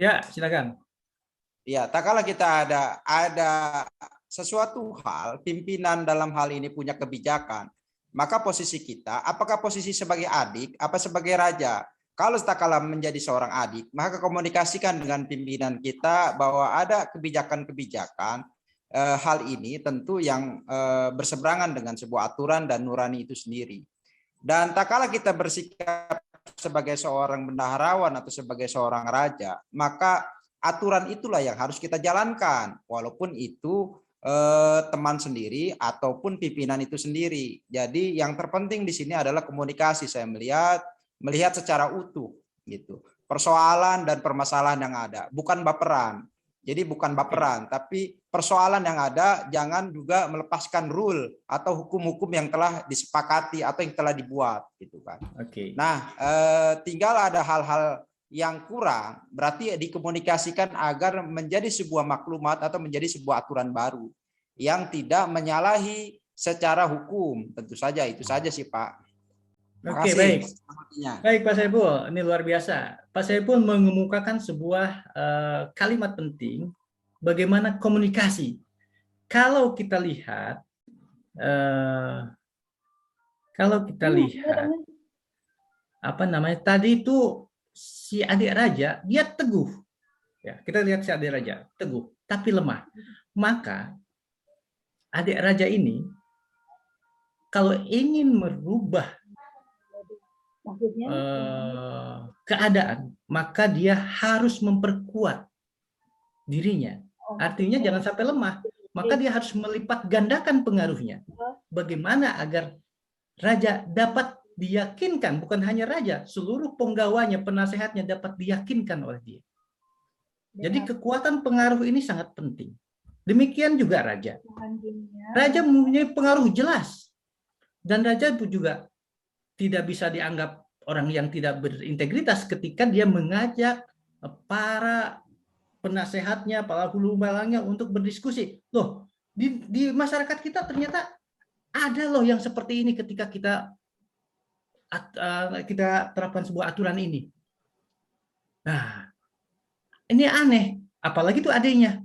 Ya, silakan. Ya, tak kala kita ada sesuatu hal, pimpinan dalam hal ini punya kebijakan, maka posisi kita, apakah posisi sebagai adik, apa sebagai raja? Kalau tak kala menjadi seorang adik, maka komunikasikan dengan pimpinan kita bahwa ada kebijakan-kebijakan hal ini tentu yang berseberangan dengan sebuah aturan dan nurani itu sendiri. Dan tak kala kita bersikap sebagai seorang bendaharawan atau sebagai seorang raja, maka aturan itulah yang harus kita jalankan, walaupun itu teman sendiri ataupun pimpinan itu sendiri. Jadi yang terpenting di sini adalah komunikasi. Saya melihat secara utuh gitu. Persoalan dan permasalahan yang ada, bukan baperan. Jadi bukan baperan, tapi persoalan yang ada jangan juga melepaskan rule atau hukum-hukum yang telah disepakati atau yang telah dibuat gitu kan. Oke. Nah, tinggal ada hal-hal yang kurang, berarti dikomunikasikan agar menjadi sebuah maklumat atau menjadi sebuah aturan baru yang tidak menyalahi secara hukum. Tentu saja itu saja sih Pak. Oke, Makasih. baik. Baik Pak Saiful, ini luar biasa. Pak Saiful mengemukakan sebuah kalimat penting, bagaimana komunikasi. Kalau kita lihat, apa namanya tadi itu si adik raja dia teguh, ya kita lihat si adik raja teguh tapi lemah. Maka adik raja ini kalau ingin merubah keadaan, maka dia harus memperkuat dirinya. Artinya jangan sampai lemah, maka dia harus melipat gandakan pengaruhnya. Bagaimana agar raja dapat diyakinkan, bukan hanya raja, seluruh penggawanya, penasehatnya dapat diyakinkan oleh dia. Jadi kekuatan pengaruh ini sangat penting. Demikian juga raja. Raja mempunyai pengaruh jelas. Dan raja itu juga tidak bisa dianggap orang yang tidak berintegritas ketika dia mengajak para penasehatnya, para hulu balangnya untuk berdiskusi. Loh, di masyarakat kita ternyata ada loh yang seperti ini ketika kita terapkan sebuah aturan ini. Nah, ini aneh. Apalagi itu adanya.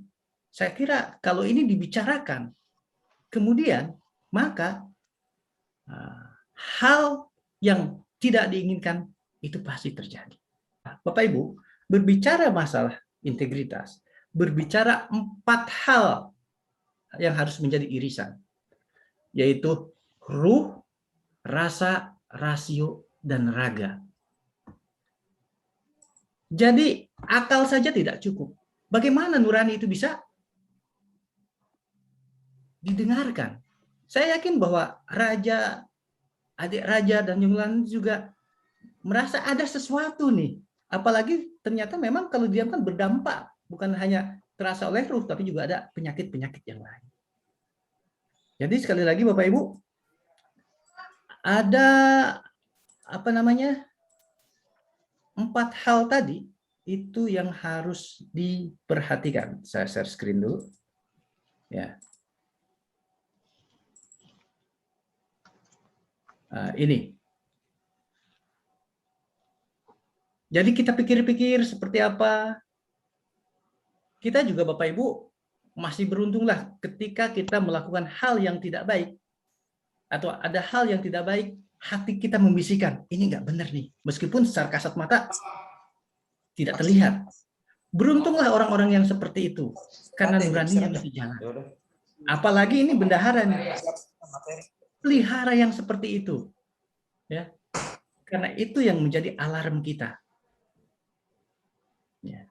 Saya kira kalau ini dibicarakan, kemudian maka hal yang tidak diinginkan itu pasti terjadi. Bapak Ibu, berbicara masalah integritas, berbicara 4 hal yang harus menjadi irisan, yaitu ruh, rasa, rasio, dan raga. Jadi akal saja tidak cukup. Bagaimana nurani itu bisa didengarkan? Saya yakin bahwa raja, adik raja, dan yang lain juga merasa ada sesuatu nih. Apalagi ternyata memang kalau diam kan berdampak. Bukan hanya terasa oleh ruh, tapi juga ada penyakit-penyakit yang lain. Jadi sekali lagi Bapak Ibu, ada apa namanya 4 hal tadi itu yang harus diperhatikan. Saya share screen dulu. Ya. Ini. Jadi kita pikir-pikir seperti apa. Kita juga Bapak Ibu masih beruntunglah ketika kita melakukan hal yang tidak baik. Atau ada hal yang tidak baik, hati kita membisikkan, ini nggak benar nih. Meskipun secara kasat mata tidak terlihat. Beruntunglah orang-orang yang seperti itu. Karena nuraninya masih jalan. Apalagi ini bendahara nih. Pelihara yang seperti itu. Ya. Karena itu yang menjadi alarm kita. Ya.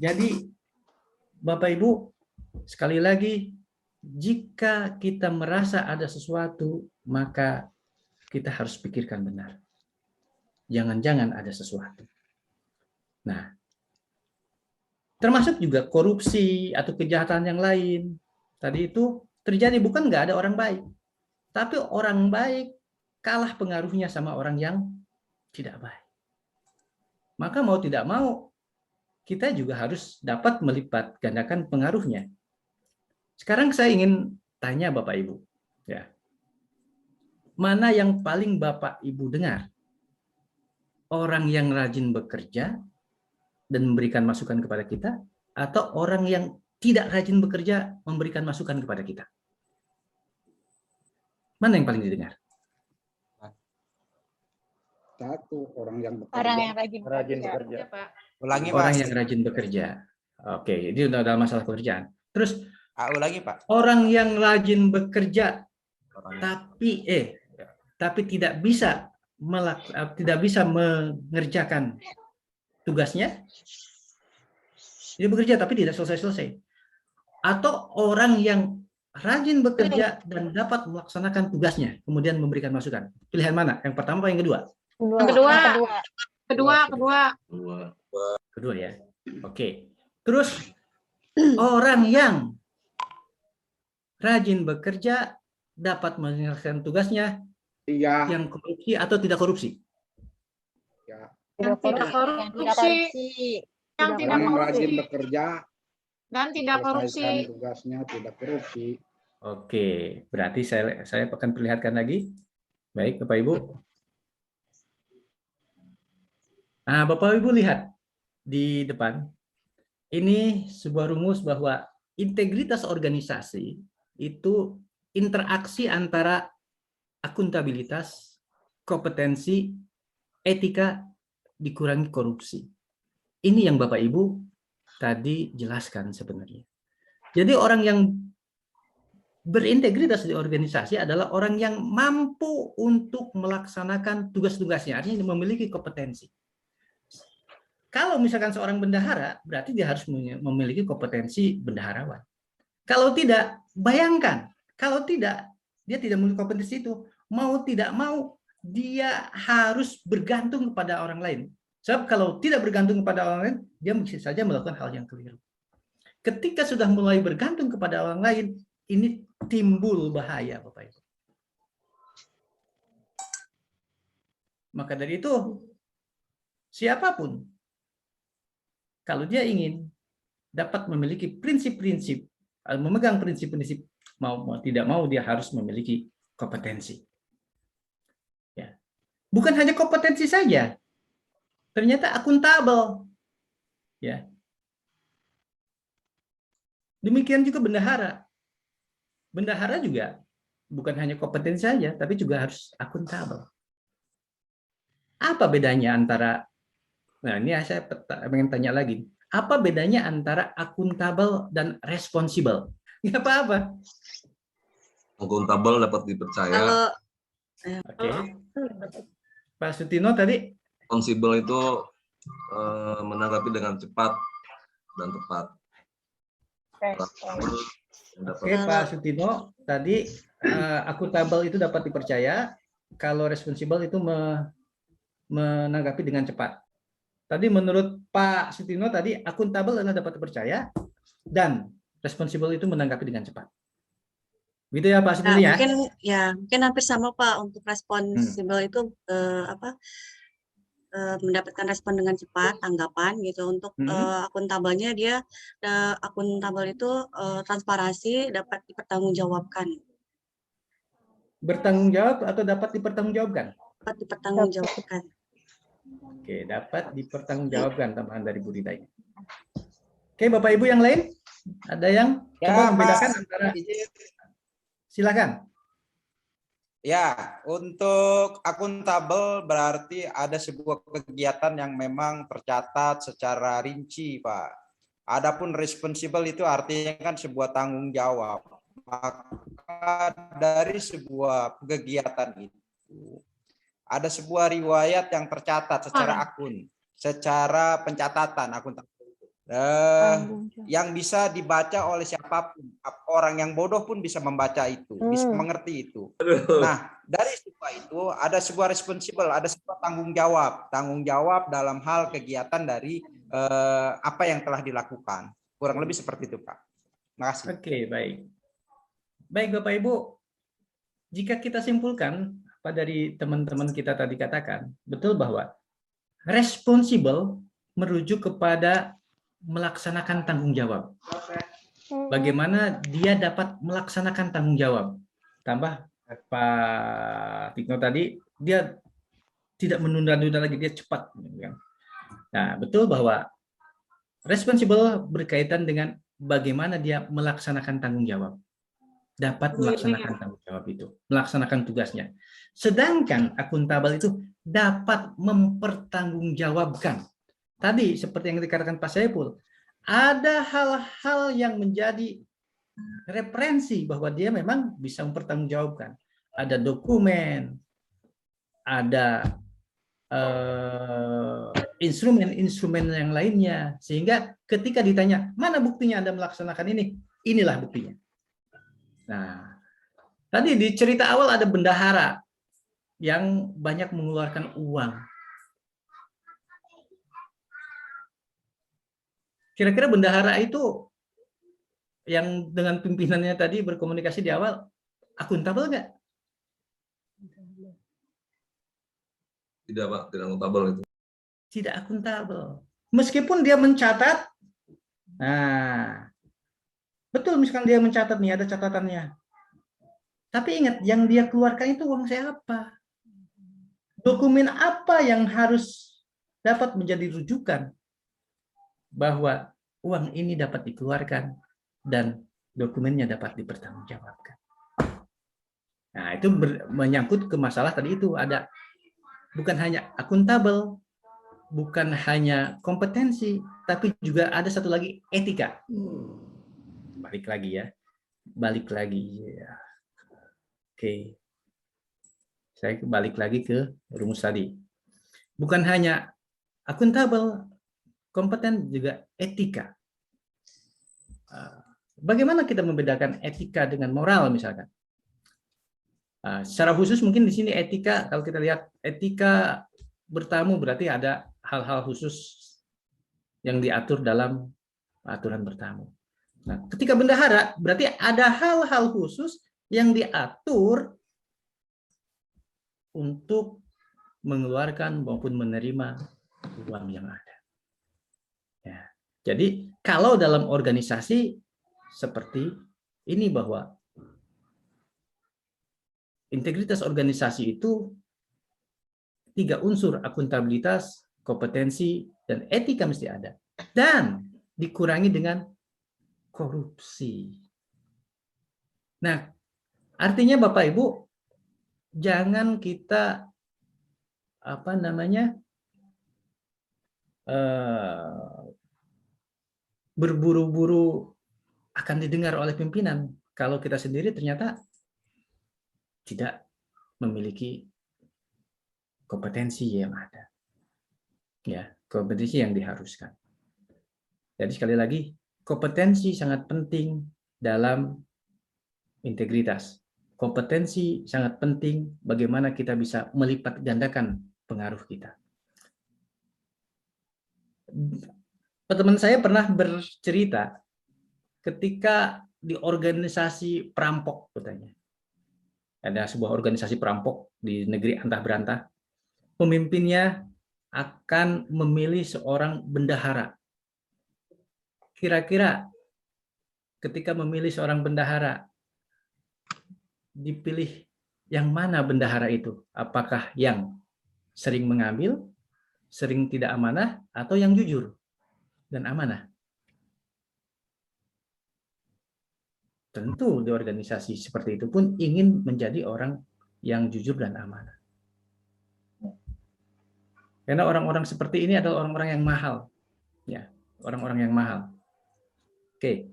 Jadi Bapak Ibu, sekali lagi, jika kita merasa ada sesuatu, maka kita harus pikirkan benar. Jangan-jangan ada sesuatu. Nah, termasuk juga korupsi atau kejahatan yang lain. Tadi itu terjadi, bukan nggak ada orang baik. Tapi orang baik kalah pengaruhnya sama orang yang tidak baik. Maka mau tidak mau, kita juga harus dapat melipat gandakan pengaruhnya. Sekarang saya ingin tanya Bapak Ibu, ya, mana yang paling Bapak Ibu dengar? Orang yang rajin bekerja dan memberikan masukan kepada kita, atau orang yang tidak rajin bekerja memberikan masukan kepada kita? Mana yang paling didengar? Satu, orang yang bekerja. Orang yang rajin bekerja. Pak. Ulangi, Orang Mas. yang rajin bekerja. Oke, ini udah dalam masalah pekerjaan. Terus Ulangi, Pak. orang yang rajin bekerja Orang- tapi tidak bisa mengerjakan tugasnya. Dia bekerja tapi tidak selesai-selesai. Atau orang yang rajin bekerja dan dapat melaksanakan tugasnya, kemudian memberikan masukan. Pilihan mana? Yang pertama apa yang kedua? Kedua ya. Oke. Terus orang yang rajin bekerja dapat menyelesaikan tugasnya, Iya. yang korupsi atau tidak korupsi? Ya. Yang tidak korupsi. Yang tidak Orang yang rajin korupsi. bekerja, Dan tidak korupsi. selesaikan tugasnya, tidak korupsi. Oke, berarti saya akan perlihatkan lagi. Baik, Bapak Ibu. Nah, Bapak Ibu lihat di depan. Ini sebuah rumus bahwa integritas organisasi itu interaksi antara akuntabilitas, kompetensi, etika, dikurangi korupsi. Ini yang Bapak Ibu tadi jelaskan sebenarnya. Jadi orang yang berintegritas di organisasi adalah orang yang mampu untuk melaksanakan tugas-tugasnya, artinya memiliki kompetensi. Kalau misalkan seorang bendahara, berarti dia harus memiliki kompetensi bendaharawan. Kalau tidak, bayangkan, kalau tidak, dia tidak memiliki kompetensi itu, mau tidak mau, dia harus bergantung kepada orang lain. Sebab kalau tidak bergantung kepada orang lain, dia bisa saja melakukan hal yang keliru. Ketika sudah mulai bergantung kepada orang lain, ini timbul bahaya, Bapak Ibu. Maka dari itu, siapapun, kalau dia ingin dapat memiliki prinsip-prinsip, memegang prinsip-prinsip, mau tidak mau dia harus memiliki kompetensi. Ya. Bukan hanya kompetensi saja, ternyata akuntabel. Ya. Demikian juga bendahara. Bendahara juga bukan hanya kompetensi saja, tapi juga harus akuntabel. Apa bedanya antara, nah ini saya pengen tanya lagi, apa bedanya antara akuntabel dan responsibel? Nggak apa-apa. Akuntabel dapat dipercaya. Oke. Pak Sutino tadi? Responsibel itu menanggapi dengan cepat dan tepat. Oke, Pak Sutino tadi akuntabel itu dapat dipercaya, kalau responsibel itu menanggapi dengan cepat. Tadi menurut Pak Sutino tadi akuntabel adalah dapat dipercaya dan responsibel itu menanggapi dengan cepat. Gitu ya Pak Sutino ya? Mungkin hampir sama Pak. Untuk responsibel itu mendapatkan respon dengan cepat, tanggapan gitu. Untuk akuntabelnya dia akuntabel itu transparansi, dapat dipertanggungjawabkan. Bertanggung jawab atau dapat dipertanggungjawabkan? Dapat dipertanggungjawabkan. Oke, dapat dipertanggungjawabkan tambahan dari Bu Rita ini. Oke, Bapak Ibu yang lain, ada yang coba membedakan antara? Silakan. Ya, untuk akuntabel berarti ada sebuah kegiatan yang memang tercatat secara rinci, Pak. Adapun responsible itu artinya kan sebuah tanggung jawab. Maka dari sebuah kegiatan itu ada sebuah riwayat yang tercatat secara akun, secara pencatatan akun yang bisa dibaca oleh siapapun. Orang yang bodoh pun bisa membaca itu, bisa mengerti itu. Nah, dari sebuah itu ada sebuah responsible, ada sebuah tanggung jawab dalam hal kegiatan dari apa yang telah dilakukan. Kurang lebih seperti itu, Pak. Terima kasih. Oke, baik. Baik, Bapak Ibu, jika kita simpulkan apa dari teman-teman kita tadi katakan, betul bahwa responsible merujuk kepada melaksanakan tanggung jawab. Bagaimana dia dapat melaksanakan tanggung jawab? Tambah Pak Tikno tadi, dia tidak menunda-nunda lagi, dia cepat. Nah, betul bahwa Responsible berkaitan dengan bagaimana dia melaksanakan tanggung jawab. Dapat melaksanakan tanggung jawab itu, melaksanakan tugasnya. Sedangkan akuntabel itu dapat mempertanggungjawabkan. Tadi seperti yang dikatakan Pak Saiful, ada hal-hal yang menjadi referensi bahwa dia memang bisa mempertanggungjawabkan. Ada dokumen, ada instrumen-instrumen yang lainnya, sehingga ketika ditanya mana buktinya Anda melaksanakan ini, inilah buktinya. Nah, tadi di cerita awal ada bendahara yang banyak mengeluarkan uang. Kira-kira bendahara itu yang dengan pimpinannya tadi berkomunikasi di awal akuntabel nggak? Tidak, Pak, tidak akuntabel itu. Tidak akuntabel. Meskipun dia mencatat, nah, betul misalkan dia mencatat nih, ada catatannya. Tapi ingat, yang dia keluarkan itu uang siapa? Dokumen apa yang harus dapat menjadi rujukan bahwa uang ini dapat dikeluarkan dan dokumennya dapat dipertanggungjawabkan. Nah, itu menyangkut ke masalah tadi itu ada bukan hanya akuntabel, bukan hanya kompetensi, tapi juga ada satu lagi etika. Balik lagi ya. Balik lagi ya. Oke. Saya balik lagi ke rumus tadi. Bukan hanya akuntabel, kompeten, juga etika. Bagaimana kita membedakan etika dengan moral misalkan? Secara khusus mungkin di sini etika, kalau kita lihat etika bertamu berarti ada hal-hal khusus yang diatur dalam aturan bertamu. Nah, ketika bendahara berarti ada hal-hal khusus yang diatur untuk mengeluarkan maupun menerima uang yang ada. Ya. Jadi kalau dalam organisasi seperti ini bahwa integritas organisasi itu 3 unsur, akuntabilitas, kompetensi, dan etika mesti ada. Dan dikurangi dengan korupsi. Nah, artinya Bapak Ibu, jangan kita berburu-buru akan didengar oleh pimpinan kalau kita sendiri ternyata tidak memiliki kompetensi yang ada. Ya, kompetensi yang diharuskan. Jadi sekali lagi, kompetensi sangat penting dalam integritas. Kompetensi sangat penting bagaimana kita bisa melipat gandakan pengaruh kita. Teman saya pernah bercerita ketika di organisasi perampok, katanya. Ada sebuah organisasi perampok di negeri antah berantah. Pemimpinnya akan memilih seorang bendahara. Kira-kira ketika memilih seorang bendahara, dipilih yang mana bendahara itu? Apakah yang sering mengambil, sering tidak amanah, atau yang jujur dan amanah? Tentu di organisasi seperti itu pun ingin menjadi orang yang jujur dan amanah. Karena orang-orang seperti ini adalah orang-orang yang mahal. Ya, orang-orang yang mahal. Oke.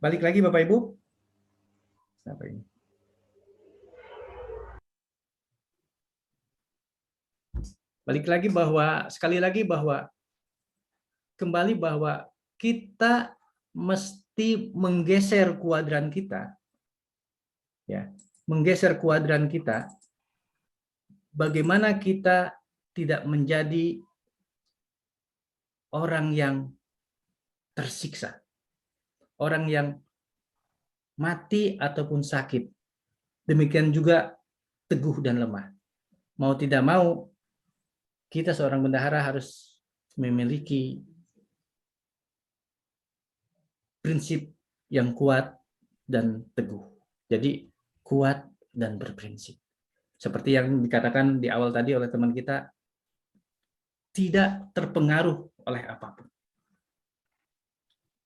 Balik lagi Bapak Ibu. Apa ini? Balik lagi bahwa sekali lagi bahwa kembali bahwa kita mesti menggeser kuadran kita. Ya, menggeser kuadran kita. Bagaimana kita tidak menjadi orang yang tersiksa, orang yang mati ataupun sakit. Demikian juga teguh dan lemah. Mau tidak mau, kita seorang bendahara harus memiliki prinsip yang kuat dan teguh. Jadi kuat dan berprinsip. Seperti yang dikatakan di awal tadi oleh teman kita, tidak terpengaruh oleh apapun.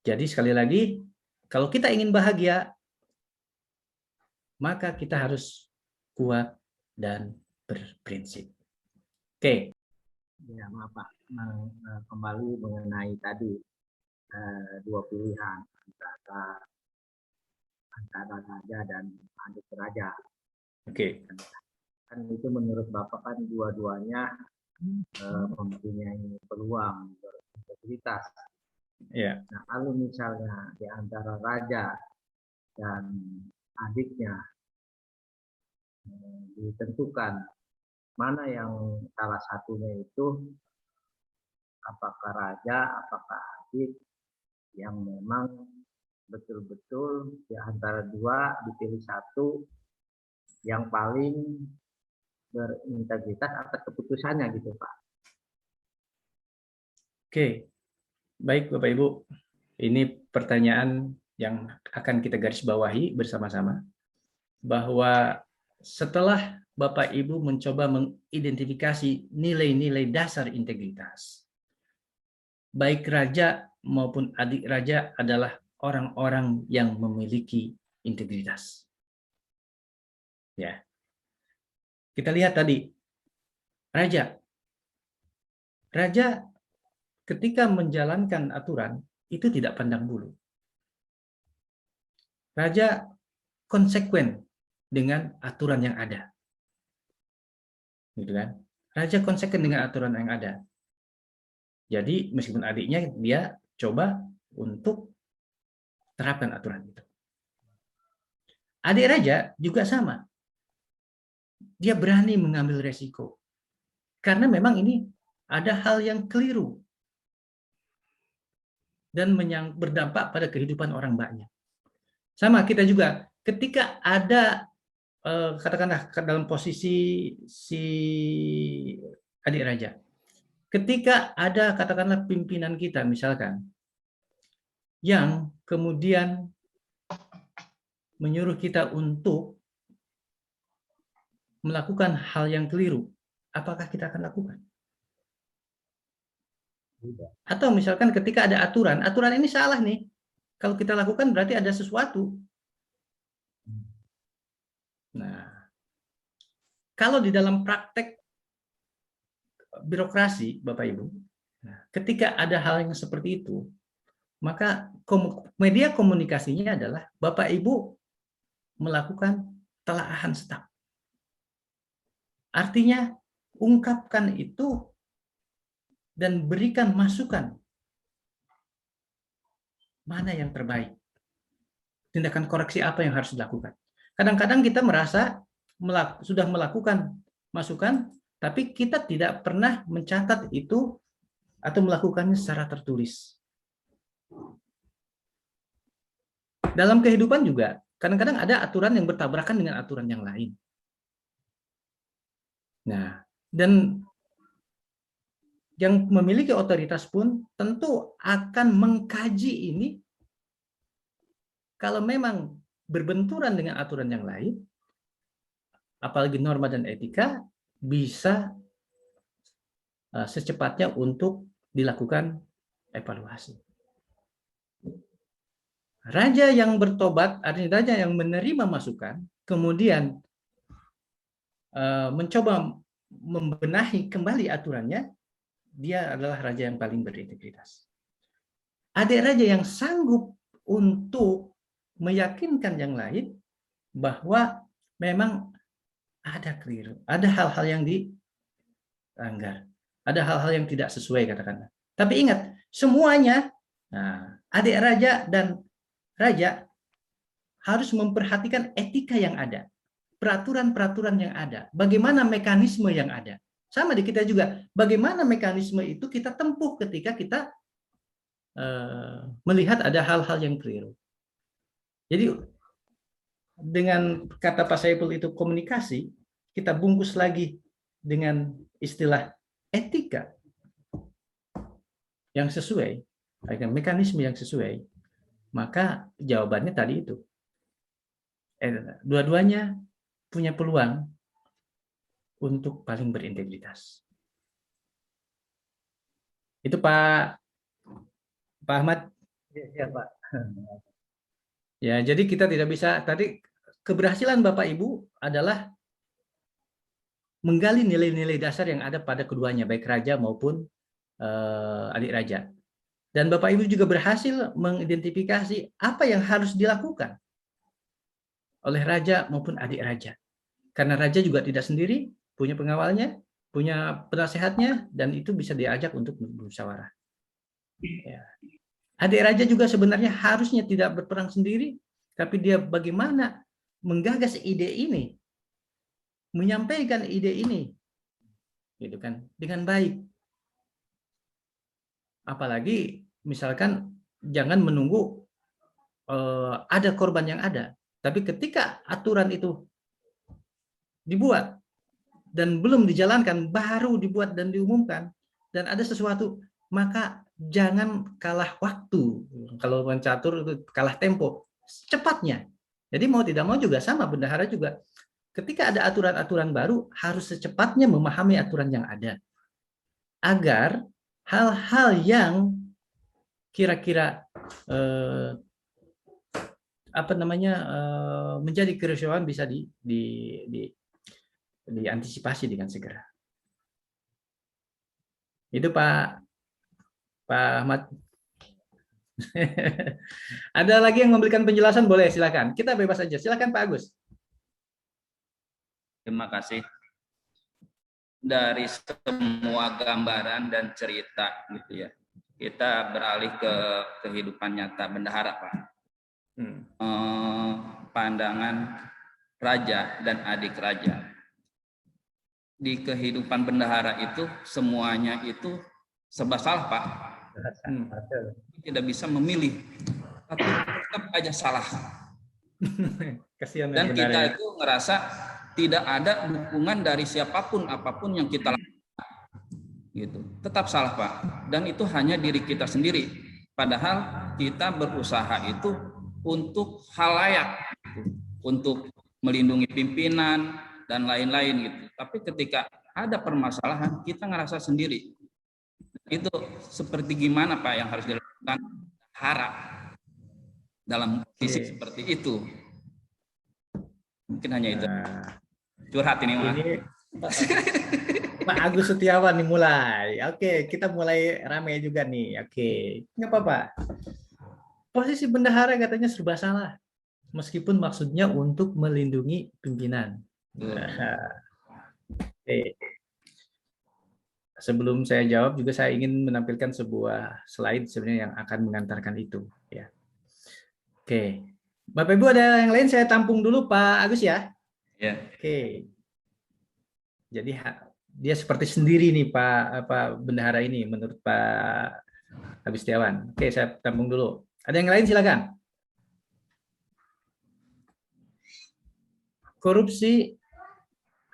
Jadi sekali lagi, kalau kita ingin bahagia, maka kita harus kuat dan berprinsip. Oke. Ya, maaf Pak, kembali mengenai tadi dua pilihan antara raja dan adik raja. Oke. Kan itu menurut Bapak kan dua-duanya mempunyai peluang berintegritas. Ya. Nah, kalau misalnya di antara raja dan adiknya ditentukan mana yang salah satunya itu, apakah raja, apakah adik, yang memang betul-betul di antara dua dipilih satu yang paling berintegritas atas keputusannya gitu Pak. Oke. Baik Bapak Ibu, ini pertanyaan yang akan kita garis bawahi bersama-sama, bahwa setelah Bapak Ibu mencoba mengidentifikasi nilai-nilai dasar integritas, baik raja maupun adik raja adalah orang-orang yang memiliki integritas. Ya. Kita lihat tadi, raja ketika menjalankan aturan itu tidak pandang bulu. Raja konsekuen dengan aturan yang ada. Gitu kan? Raja konsekuen dengan aturan yang ada. Jadi meskipun adiknya dia coba untuk terapkan aturan itu. Adik raja juga sama. Dia berani mengambil resiko. Karena memang ini ada hal yang keliru dan berdampak pada kehidupan orang banyak. Sama kita juga, ketika ada katakanlah dalam posisi si adik raja, ketika ada katakanlah pimpinan kita misalkan yang kemudian menyuruh kita untuk melakukan hal yang keliru, apakah kita akan lakukan? Atau misalkan ketika ada aturan ini salah nih, kalau kita lakukan berarti ada sesuatu. Nah, kalau di dalam praktek birokrasi, Bapak Ibu, ketika ada hal yang seperti itu, maka media komunikasinya adalah Bapak Ibu melakukan telaahan staf. Artinya, ungkapkan itu dan berikan masukan mana yang terbaik. Tindakan koreksi apa yang harus dilakukan. Kadang-kadang kita merasa sudah melakukan masukan, tapi kita tidak pernah mencatat itu atau melakukannya secara tertulis. Dalam kehidupan juga, kadang-kadang ada aturan yang bertabrakan dengan aturan yang lain. Nah, dan yang memiliki otoritas pun tentu akan mengkaji ini. Kalau memang berbenturan dengan aturan yang lain, apalagi norma dan etika, bisa secepatnya untuk dilakukan evaluasi. Raja yang bertobat, artinya raja yang menerima masukan, kemudian mencoba membenahi kembali aturannya, dia adalah raja yang paling berintegritas. Adik raja yang sanggup untuk meyakinkan yang lain bahwa memang ada keliru, ada hal-hal yang dilanggar, ada hal-hal yang tidak sesuai katakanlah. Tapi ingat, semuanya, adik raja dan raja harus memperhatikan etika yang ada, peraturan-peraturan yang ada, bagaimana mekanisme yang ada. Sama di kita juga, bagaimana mekanisme itu kita tempuh ketika kita melihat ada hal-hal yang keliru. Jadi dengan kata Pak Saiful itu komunikasi, kita bungkus lagi dengan istilah etika yang sesuai, dengan mekanisme yang sesuai, maka jawabannya tadi itu. Dua-duanya punya peluang untuk paling berintegritas. Itu Pak Ahmad. Ya, Pak. Ya, jadi kita tidak bisa, tadi keberhasilan Bapak Ibu adalah menggali nilai-nilai dasar yang ada pada keduanya, baik raja maupun adik raja. Dan Bapak Ibu juga berhasil mengidentifikasi apa yang harus dilakukan oleh raja maupun adik raja. Karena raja juga tidak sendiri, punya pengawalnya, punya penasehatnya, dan itu bisa diajak untuk bermusyawarah. Ya. Adik raja juga sebenarnya harusnya tidak berperang sendiri, tapi dia bagaimana menggagas ide ini, menyampaikan ide ini, gitu kan, dengan baik. Apalagi misalkan jangan menunggu ada korban yang ada, tapi ketika aturan itu dibuat dan belum dijalankan, baru dibuat dan diumumkan, dan ada sesuatu, maka jangan kalah waktu. Kalau mencatur itu kalah tempo, cepatnya. Jadi mau tidak mau juga sama, bendahara juga. Ketika ada aturan-aturan baru, harus secepatnya memahami aturan yang ada. Agar hal-hal yang kira-kira menjadi kerusuhan bisa diantisipasi dengan segera. Itu Pak Ahmad. Ada lagi yang memberikan penjelasan, boleh silakan. Kita bebas aja. Silakan Pak Agus. Terima kasih. Dari semua gambaran dan cerita gitu ya, kita beralih ke kehidupan nyata bendahara, Pak. Pandangan raja dan adik raja. Di kehidupan bendahara itu semuanya itu serba salah, Pak. Tidak bisa memilih, tapi tetap aja salah. Kasihan Dan kita itu ngerasa tidak ada dukungan dari siapapun apapun yang kita lakukan, gitu. Tetap salah, Pak. Dan itu hanya diri kita sendiri. Padahal kita berusaha itu untuk halayak, gitu. Untuk melindungi pimpinan dan lain-lain gitu. Tapi ketika ada permasalahan, kita ngerasa sendiri. Itu seperti gimana, Pak, yang harus dilakukan harap dalam kondisi seperti itu. Mungkin hanya itu. Curhat ini, Pak. Pak Agus Setiawan nih mulai. Oke, kita mulai ramai juga nih. Oke, nggak apa-apa. Posisi bendahara katanya serba salah. Meskipun maksudnya untuk melindungi pimpinan. Sebelum saya jawab juga saya ingin menampilkan sebuah slide sebenarnya yang akan mengantarkan itu. Ya. Oke, Bapak Ibu ada yang lain saya tampung dulu Pak Agus ya. Ya. Oke. Jadi dia seperti sendiri nih Pak bendahara ini menurut Pak Agus Setiawan. Oke, saya tampung dulu. Ada yang lain silakan. Korupsi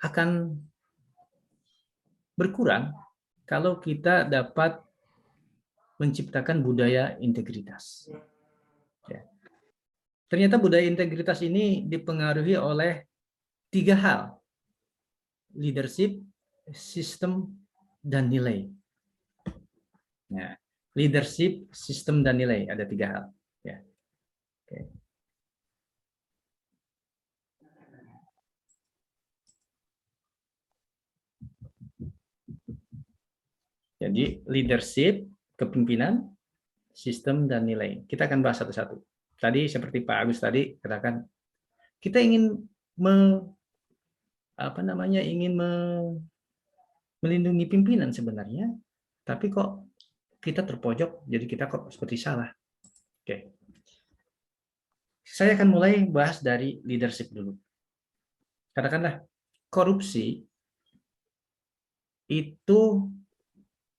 akan berkurang kalau kita dapat menciptakan budaya integritas. Ya. Ternyata budaya integritas ini dipengaruhi oleh 3 hal. Leadership, sistem, dan nilai. Ya. Leadership, sistem, dan nilai. Ada 3 hal. Ya. Oke. Jadi leadership, kepemimpinan, sistem, dan nilai. Kita akan bahas satu-satu. Tadi seperti Pak Agus tadi katakan, kita ingin melindungi pimpinan sebenarnya, tapi kok kita terpojok, jadi kita kok seperti salah. Oke. Saya akan mulai bahas dari leadership dulu. Katakanlah korupsi itu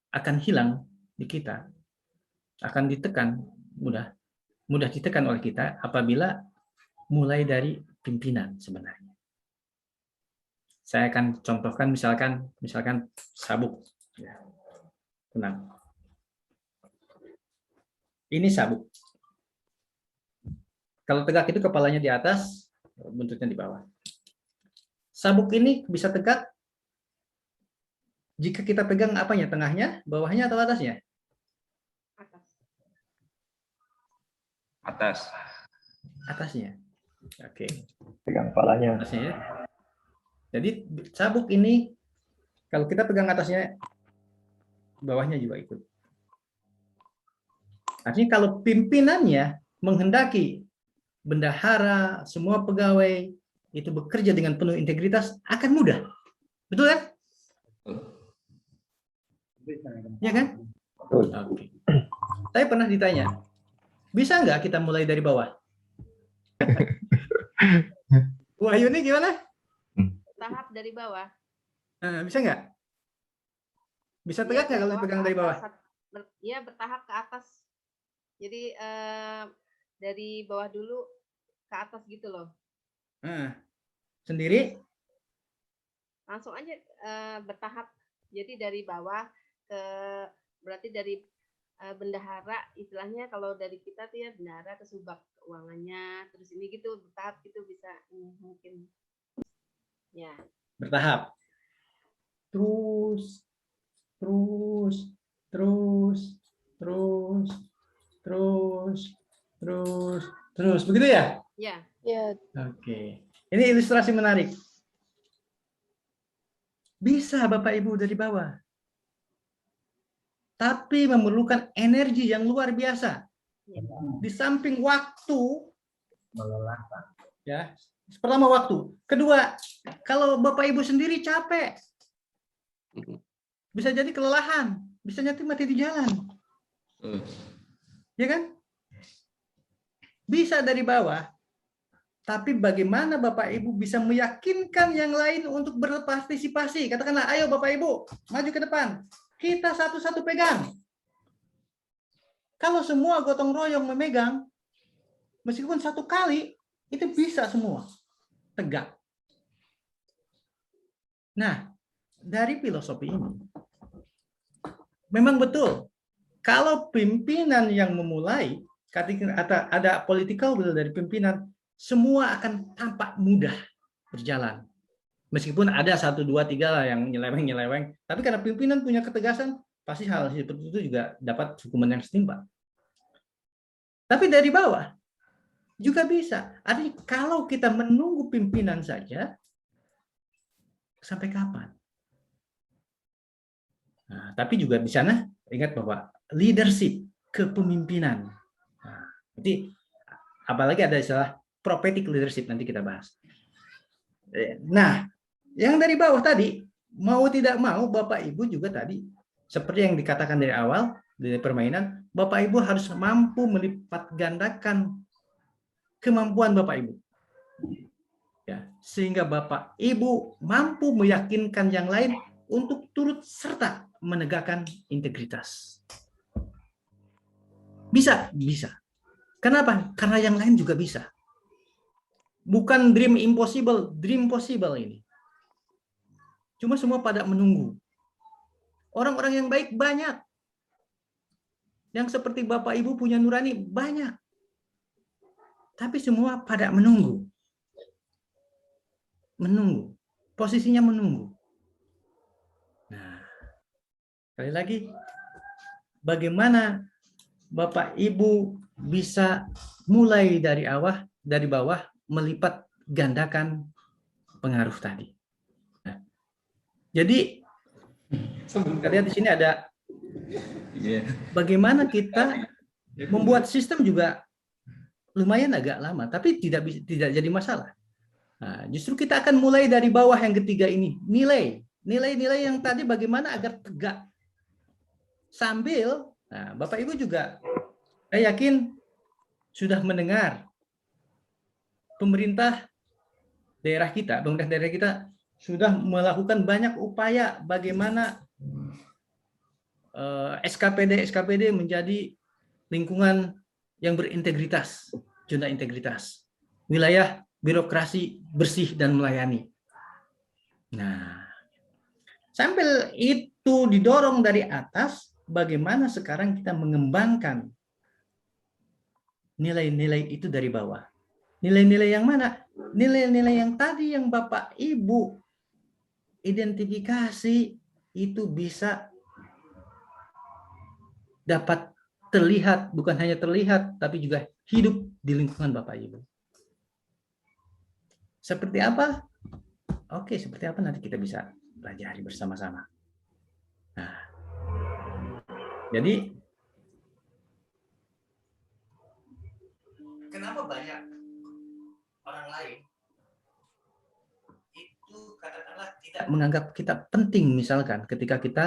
akan hilang di kita, akan ditekan, mudah ditekan oleh kita apabila mulai dari pimpinan sebenarnya. Saya akan contohkan misalkan sabuk. Ya. Tenang. Ini sabuk. Kalau tegak itu kepalanya di atas, buntutnya di bawah. Sabuk ini bisa tegak jika kita pegang apanya, tengahnya, bawahnya, atau atasnya? Atas. Atasnya. Oke. Pegang kepalanya. Atasnya ya. Jadi sabuk ini kalau kita pegang atasnya, bawahnya juga ikut. Artinya kalau pimpinannya menghendaki bendahara, semua pegawai itu bekerja dengan penuh integritas, akan mudah. Betul kan? Ya kan? Oke. Saya pernah ditanya, bisa nggak kita mulai dari bawah? Wahyu ini gimana? Tahap dari bawah. Bisa nggak? Bisa tegak nggak kalau dipegang dari bawah? Iya, bertahap ke atas. Jadi dari bawah dulu ke atas gitu loh. Sendiri? Langsung aja bertahap. Jadi dari bawah ke, berarti dari bendahara, istilahnya kalau dari kita tuh ya bendahara ke subak keuangannya, terus ini gitu bertahap gitu bisa mungkin. Ya. Bertahap. Terus begitu ya? Ya. Ya. Oke. Ini ilustrasi menarik. Bisa Bapak Ibu dari bawah. Tapi memerlukan energi yang luar biasa. Di samping waktu, melelahkan. ya. Pertama waktu. Kedua, kalau Bapak Ibu sendiri capek. Bisa jadi kelelahan, bisa jadi mati di jalan. Ya kan? Bisa dari bawah. Tapi bagaimana Bapak Ibu bisa meyakinkan yang lain untuk berpartisipasi? Katakanlah, ayo Bapak Ibu, maju ke depan. Kita satu-satu pegang. Kalau semua gotong royong memegang, meskipun satu kali, itu bisa semua tegak. Nah, dari filosofi ini, memang betul, kalau pimpinan yang memulai, ketika ada political will dari pimpinan, semua akan tampak mudah berjalan. Meskipun ada 1, 2, 3 lah yang nyeleweng, tapi karena pimpinan punya ketegasan, pasti hal seperti itu juga dapat hukuman yang setimpal. Tapi dari bawah juga bisa. Artinya kalau kita menunggu pimpinan saja, sampai kapan? Nah, tapi juga di sana ingat bahwa leadership, kepemimpinan. Nah, jadi apalagi ada istilah prophetic leadership, nanti kita bahas. Nah, yang dari bawah tadi, mau tidak mau Bapak Ibu juga tadi, seperti yang dikatakan dari awal, dari permainan, Bapak Ibu harus mampu melipat gandakan kemampuan Bapak Ibu. Ya, sehingga Bapak Ibu mampu meyakinkan yang lain untuk turut serta menegakkan integritas. Bisa, bisa. Kenapa? Karena yang lain juga bisa. Bukan dream impossible, dream possible ini. Cuma semua pada menunggu. Orang-orang yang baik banyak. Yang seperti Bapak Ibu punya nurani banyak. Tapi semua pada menunggu. Menunggu. Posisinya menunggu. Nah, sekali lagi, bagaimana Bapak Ibu bisa mulai dari bawah melipat gandakan pengaruh tadi. Nah, jadi kita lihat di sini ada bagaimana kita membuat sistem juga lumayan agak lama, tapi tidak jadi masalah. Nah, justru kita akan mulai dari bawah yang ketiga ini, nilai-nilai yang tadi bagaimana agar tegak. Sambil, nah, Bapak Ibu juga, saya yakin sudah mendengar pemerintah daerah kita sudah melakukan banyak upaya bagaimana SKPD menjadi lingkungan yang berintegritas, zona integritas, wilayah birokrasi bersih dan melayani. Nah, sambil itu didorong dari atas, bagaimana sekarang kita mengembangkan nilai-nilai itu dari bawah. Nilai-nilai yang mana? Nilai-nilai yang tadi yang Bapak Ibu identifikasi itu bisa dapat terlihat, bukan hanya terlihat, tapi juga hidup di lingkungan Bapak Ibu. Seperti apa? Oke, seperti apa nanti kita bisa pelajari bersama-sama. Nah, jadi kenapa banyak orang lain itu katakanlah tidak menganggap kita penting, misalkan ketika kita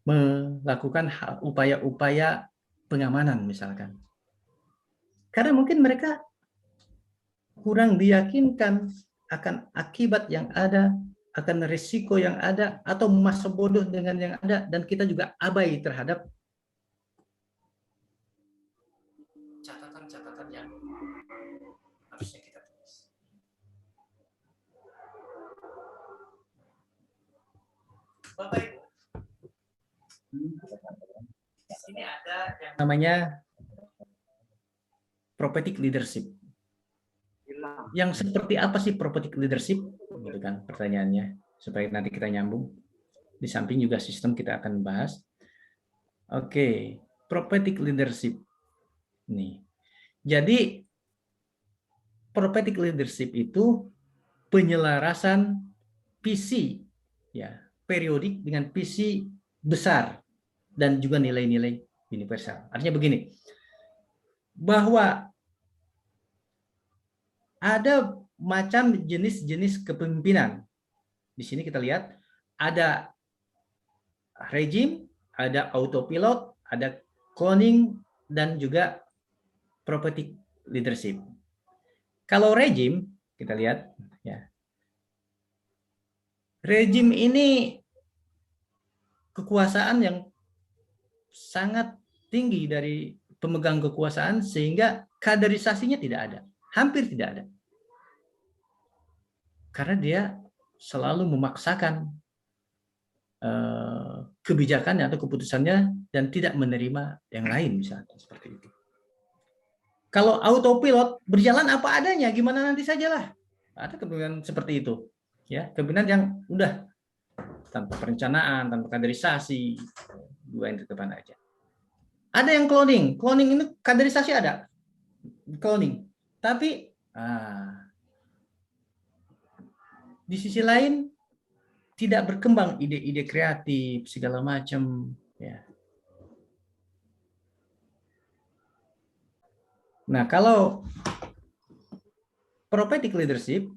melakukan upaya-upaya pengamanan misalkan. Karena mungkin mereka kurang diyakinkan akan akibat yang ada, akan risiko yang ada, atau masa bodoh dengan yang ada, dan kita juga abai terhadap catatan-catatan yang harusnya kita tulis. Bapak Ibu, di sini ada yang namanya prophetic leadership. Yang seperti apa sih prophetic leadership? Gitu kan pertanyaannya, supaya nanti kita nyambung. Di samping juga sistem kita akan bahas. Oke, prophetic leadership. Nih. Jadi prophetic leadership itu penyelarasan visi ya, periodik dengan visi besar dan juga nilai-nilai universal. Artinya begini, bahwa ada macam jenis-jenis kepemimpinan. Di sini kita lihat ada rejim, ada autopilot, ada cloning, dan juga prophetic leadership. Kalau rejim, kita lihat ya. Rejim ini kekuasaan yang sangat tinggi dari pemegang kekuasaan sehingga kaderisasinya tidak ada, hampir tidak ada. Karena dia selalu memaksakan kebijakannya atau keputusannya dan tidak menerima yang lain, misalnya seperti itu. Kalau autopilot berjalan apa adanya, gimana nanti sajalah. Ada kepemimpinan seperti itu, ya, kepemimpinan yang udah tanpa perencanaan, tanpa kaderisasi, dua yang depan aja. Ada yang cloning, cloning ini kaderisasi ada, cloning, tapi di sisi lain tidak berkembang ide-ide kreatif segala macam, ya. Nah, kalau prophetic leadership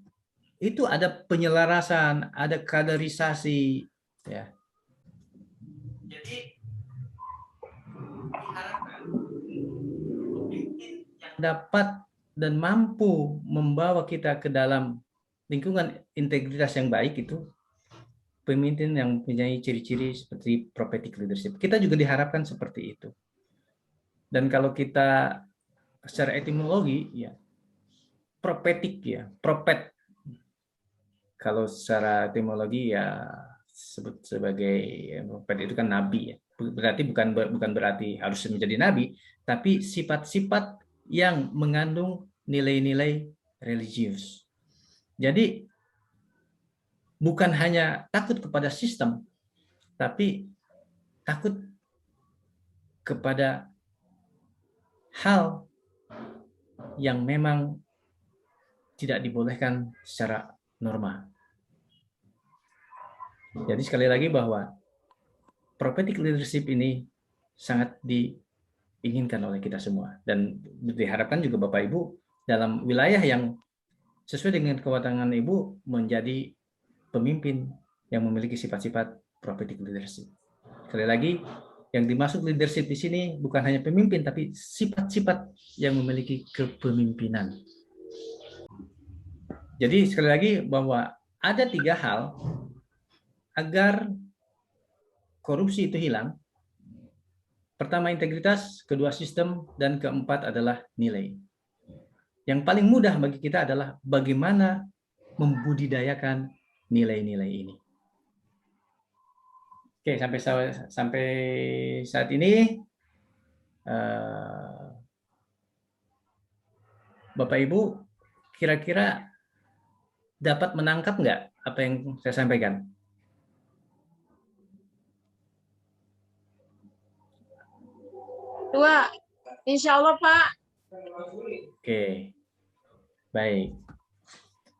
itu ada penyelarasan, ada kaderisasi, ya. Jadi diharapkan pemimpin yang dapat dan mampu membawa kita ke dalam lingkungan integritas yang baik itu pemimpin yang mempunyai ciri-ciri seperti prophetic leadership. Kita juga diharapkan seperti itu. Dan kalau kita secara etimologi, ya, prophetic, ya, prophet. Kalau secara etimologi ya sebut sebagai prophet itu kan nabi, ya. Berarti bukan berarti harus menjadi nabi, tapi sifat-sifat yang mengandung nilai-nilai religius. Jadi bukan hanya takut kepada sistem, tapi takut kepada hal yang memang tidak dibolehkan secara norma. Jadi sekali lagi bahwa prophetic leadership ini sangat diinginkan oleh kita semua dan diharapkan juga Bapak Ibu dalam wilayah yang sesuai dengan kewenangan Ibu menjadi pemimpin yang memiliki sifat-sifat prophetic leadership. Sekali lagi, yang dimaksud leadership di sini bukan hanya pemimpin, tapi sifat-sifat yang memiliki kepemimpinan. Jadi sekali lagi bahwa ada 3 hal agar korupsi itu hilang. Pertama integritas, kedua sistem, dan keempat adalah nilai. Yang paling mudah bagi kita adalah bagaimana membudidayakan nilai-nilai ini. Oke, sampai saat ini Bapak Ibu kira-kira dapat menangkap nggak apa yang saya sampaikan? 2. Insya Allah, Pak. Oke, baik.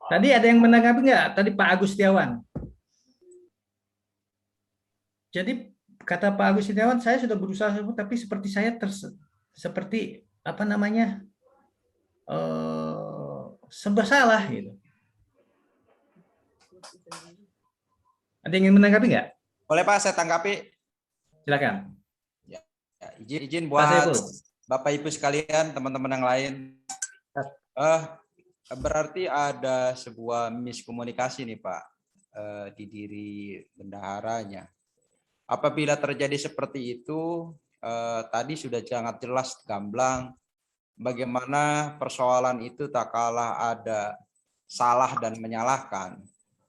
Tadi ada yang menanggapi nggak? Tadi Pak Agus Setiawan. Jadi kata Pak Agus Setiawan, saya sudah berusaha, tapi seperti saya seperti apa namanya, serba salah gitu. Ada yang ingin menanggapi nggak? Boleh Pak, saya tanggapi. Silakan. Ya, izin Pak buat Saiful. Bapak Ibu sekalian, teman-teman yang lain. Berarti ada sebuah miskomunikasi nih Pak di diri bendaharanya. Apabila terjadi seperti itu, tadi sudah sangat jelas gamblang bagaimana persoalan itu tak kalah ada salah dan menyalahkan.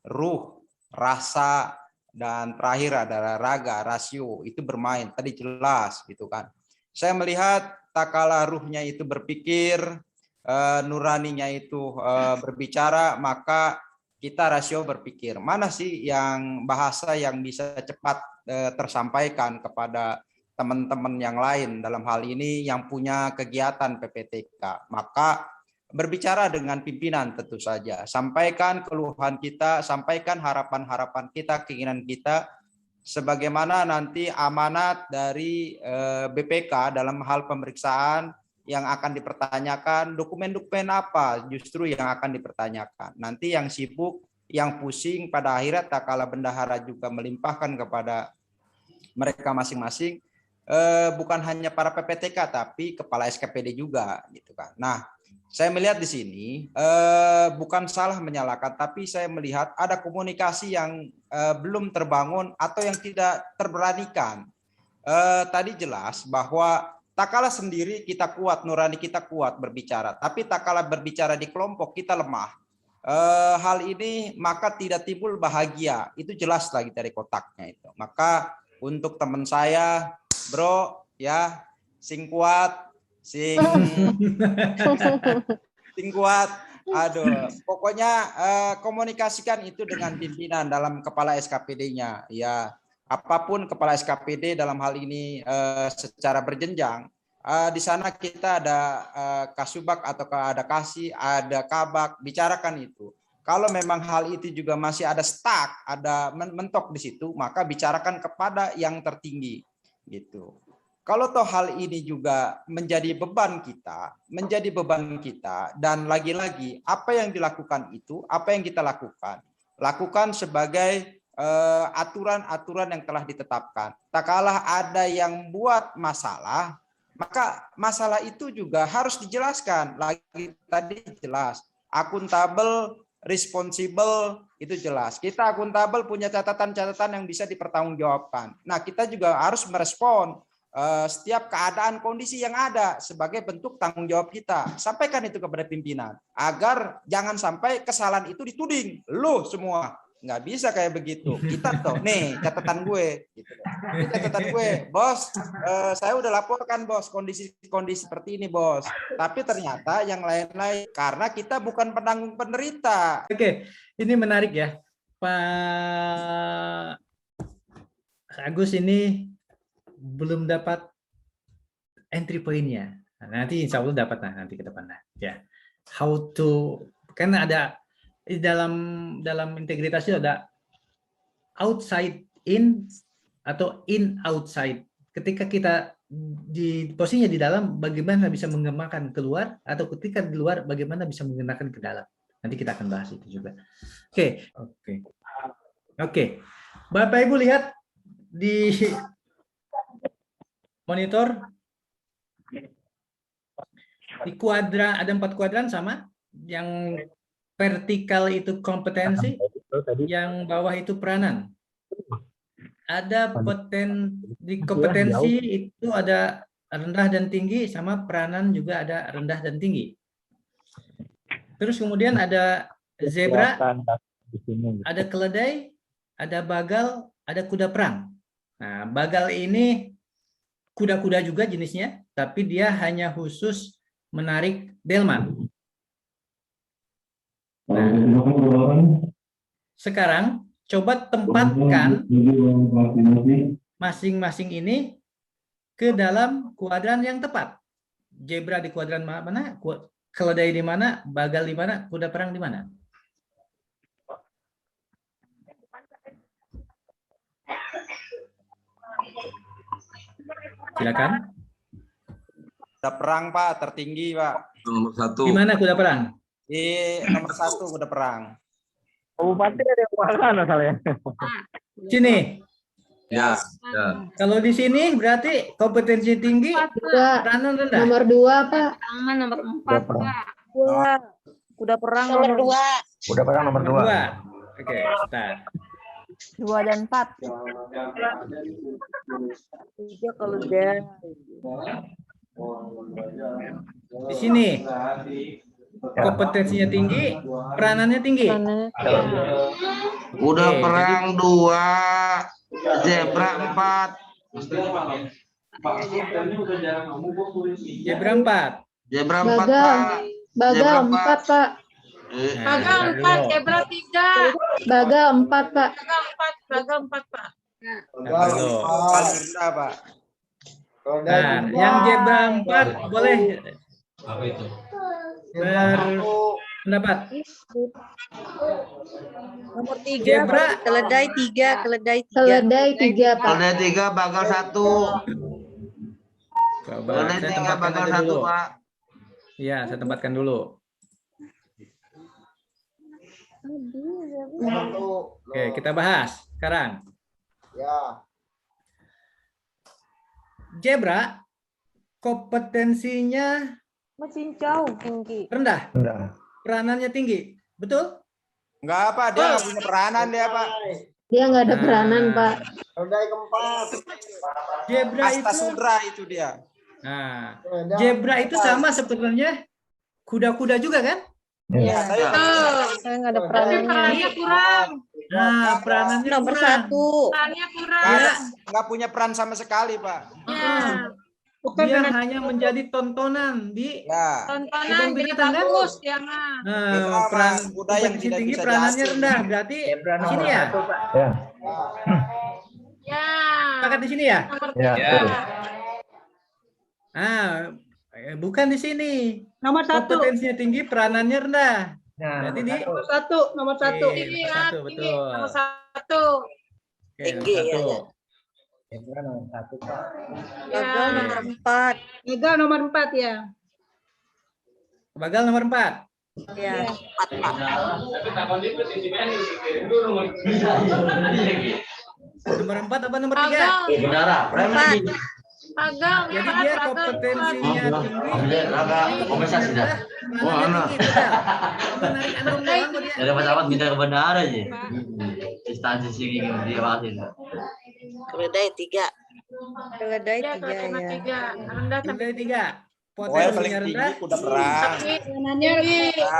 Ruh, rasa, dan terakhir adalah raga, rasio, itu bermain. Tadi jelas gitu kan. Saya melihat tak kalah ruhnya itu berpikir, nuraninya itu berbicara, maka kita rasio berpikir. Mana sih yang bahasa yang bisa cepat tersampaikan kepada teman-teman yang lain dalam hal ini yang punya kegiatan PPTK. Maka berbicara dengan pimpinan tentu saja. Sampaikan keluhan kita, sampaikan harapan-harapan kita, keinginan kita, sebagaimana nanti amanat dari BPK dalam hal pemeriksaan yang akan dipertanyakan, dokumen-dokumen apa justru yang akan dipertanyakan. Nanti yang sibuk, yang pusing pada akhirnya tak kalah bendahara juga melimpahkan kepada mereka masing-masing, bukan hanya para PPTK tapi kepala SKPD juga gitu kan. Nah, saya melihat di sini bukan salah menyalahkan, tapi saya melihat ada komunikasi yang belum terbangun atau yang tidak terberanikan. Tadi jelas bahwa tak kalah sendiri kita kuat, nurani kita kuat berbicara, tapi tak kalah berbicara di kelompok kita lemah. Hal ini maka tidak timbul bahagia, itu jelas lagi dari kotaknya itu. Maka untuk teman saya, bro, ya, sing kuat, sing kuat. Aduh, pokoknya komunikasikan itu dengan pimpinan dalam kepala SKPD-nya. Ya, apapun kepala SKPD dalam hal ini secara berjenjang. Di sana kita ada Kasubag atau ada Kasih, ada Kabak, bicarakan itu. Kalau memang hal itu juga masih ada stuck, ada mentok di situ, maka bicarakan kepada yang tertinggi gitu. Kalau toh hal ini juga menjadi beban kita, dan lagi-lagi apa yang dilakukan itu, apa yang kita lakukan sebagai aturan-aturan yang telah ditetapkan. Tak kalah ada yang buat masalah, maka masalah itu juga harus dijelaskan. Lagi tadi jelas, akuntabel, responsibel, itu jelas. Kita akuntabel punya catatan-catatan yang bisa dipertanggungjawabkan. Nah, kita juga harus merespon setiap keadaan kondisi yang ada sebagai bentuk tanggung jawab kita. Sampaikan itu kepada pimpinan agar jangan sampai kesalahan itu dituding lu semua. Nggak bisa kayak begitu. Kita tuh nih catatan gue gitu. Ini catatan gue, bos, saya udah laporkan bos kondisi seperti ini bos, tapi ternyata yang lain-lain karena kita bukan penanggung penderita. Oke, ini menarik ya Pak Agus, ini belum dapat entry point-nya. Nah, nanti insya Allah dapat nanti ke depan ya. How to, kan ada di dalam integritas itu ada outside in atau in outside. Ketika kita di posisinya di dalam, bagaimana bisa mengembangkan keluar, atau ketika di luar bagaimana bisa menggunakan ke dalam. Nanti kita akan bahas itu juga. Oke. Bapak Ibu lihat di monitor, di kuadran ada 4 kuadran sama, yang vertikal itu kompetensi, yang bawah itu peranan. Ada di kompetensi itu ada rendah dan tinggi, sama peranan juga ada rendah dan tinggi. Terus kemudian ada zebra, ada keledai, ada bagal, ada kuda perang. Nah, bagal ini kuda-kuda juga jenisnya, tapi dia hanya khusus menarik delman. Nah, sekarang coba tempatkan masing-masing ini ke dalam kuadran yang tepat. Zebra di kuadran mana? Keledai di mana? Bagal di mana? Kuda perang di mana? Silakan. Kuda perang Pak, tertinggi Pak. Nomor 1. Di mana kuda perang? Di nomor 1 kuda perang. Kabupaten ada yang mahal asalnya. Sini. Ya, ya. Kalau di sini berarti kompetensi tinggi, Dua. peranan rendah. Nomor 2, Pak. Tangan nomor 4, Pak. Kuda perang Nomor 2. Udah perang nomor 2. Dua. Oke, start. 2 dan 4. 3 keledai. Di sini kompetensinya tinggi, peranannya tinggi. Udah Oke, perang 2, zebra 4. Zebra 4. Zebra 4, Bagal. Pak. Bagal Zebra 4, Pak. Bagal 4, Zebra 3. Bagal 4, Pak. Bagal 4, Pak. Paling rendah Pak. Nah, yang zebra 4 boleh berpendapat. Nomor 3. Zebra. Keledai 3. Keledai 3. Keledai 3, Pak. Keledai 3, bagal 1. Coba Keledai saya 3, tempatkan bagal aja 1, dulu. Pak. Iya, saya tempatkan dulu. Oke, kita bahas sekarang. Zebra kompetensinya Cincau tinggi. rendah, peranannya tinggi, betul? Enggak Pak, dia nggak punya peranan dia Pak. Dia nggak ada Nah. peranan, Pak. Zebra Asta itu, Sudra itu dia. nah, zebra itu sama sebenarnya kuda-kuda juga kan? Iya. Saya Saya nggak ada peranannya. Nah, peranannya Nomor kurang. 1. Ya, nggak punya peran sama sekali Pak. dia hanya menjadi tontonan di Ya. kebun binatang kan? Nah, Zebra peran mah kuda yang kompetensi tidak tinggi, bisa peranannya diasing. rendah. Berarti Zebra di sini nomor ya? 1, Pak. Ya. Sepakat di sini ya? Ya. Ah, bukan di sini. Nomor Kompetensinya tinggi, peranannya rendah. Nah, Berarti di Nomor 1. Oke, nomor satu, betul. Nomor 1. Oke, Tinggi, nomor satu. ya. Zebra nomor 1, Pak. Bagal nomor 4. Gagal nomor 4 ya. Bagal nomor 4. Ya. Nomor 4 apa nomor 3? Empat. Jadi dia kompetensinya tinggi. Peranannya tinggi, betul. Menarik anak doang kok dia. dapat minta ke bandara aja. Instansi sini dia pasti. Keledai 3. Keledai 3 ya. Keledai 3. Pokoknya paling Potensinya tinggi rendah. kuda perang.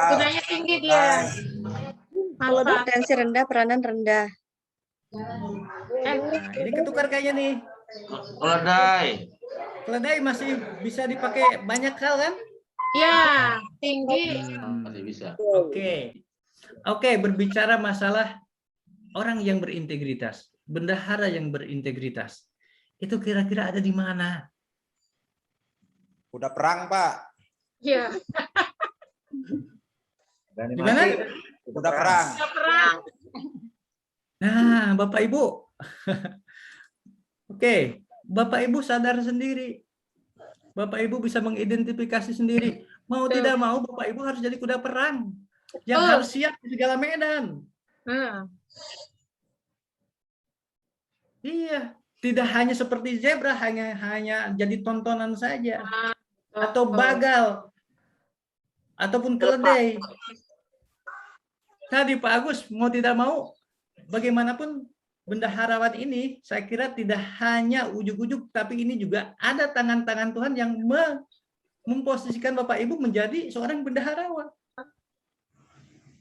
Kudanya tinggi dia. Kompetensi rendah, peranan rendah. Nah, ini ketukar kayaknya nih. Keledai. Keledai masih bisa dipakai banyak hal kan? Ya, tinggi. Masih bisa. Oke. Oke, berbicara masalah orang yang berintegritas, bendahara yang berintegritas. Itu kira-kira ada di mana? Kuda perang Pak. Ya. Berani Di mana? mati. Kuda perang. Nah, Bapak Ibu. Oke, Bapak Ibu sadar sendiri. Bapak Ibu bisa mengidentifikasi sendiri. Mau tidak mau, Bapak Ibu harus jadi kuda perang yang harus siap di segala medan. Iya, tidak hanya seperti zebra, hanya jadi tontonan saja, atau bagal, ataupun keledai. Tadi Pak Agus mau tidak mau, bagaimanapun bendaharawan ini, saya kira tidak hanya ujuk-ujuk, tapi ini juga ada tangan-tangan Tuhan yang memposisikan Bapak Ibu menjadi seorang bendaharawan.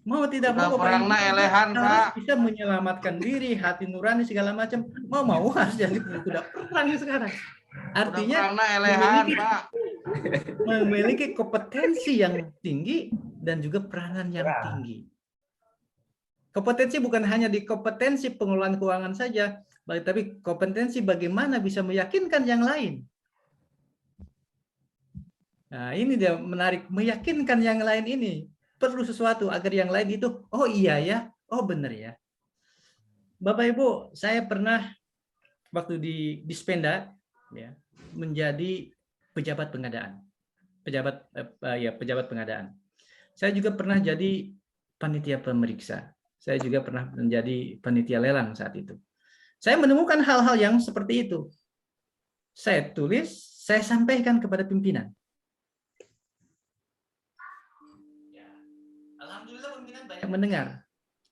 Mau tidak mau, Bapak Ibu elehan, harus bisa menyelamatkan diri, hati nurani segala macam. Mau harus jadi kuda perang sekarang. Artinya memiliki kompetensi yang tinggi dan juga peranan yang tinggi. Kompetensi bukan hanya di kompetensi pengelolaan keuangan saja, tapi kompetensi bagaimana bisa meyakinkan yang lain Nah, ini dia menarik, meyakinkan yang lain ini perlu sesuatu agar yang lain itu, oh iya ya, oh benar ya. Bapak Ibu, saya pernah waktu di Dispenda ya, menjadi pejabat pengadaan. Pejabat pengadaan. Saya juga pernah jadi panitia pemeriksa. Saya juga pernah menjadi panitia lelang saat itu. Saya menemukan hal-hal yang seperti itu. Saya tulis, saya sampaikan kepada pimpinan. Alhamdulillah pimpinan banyak mendengar.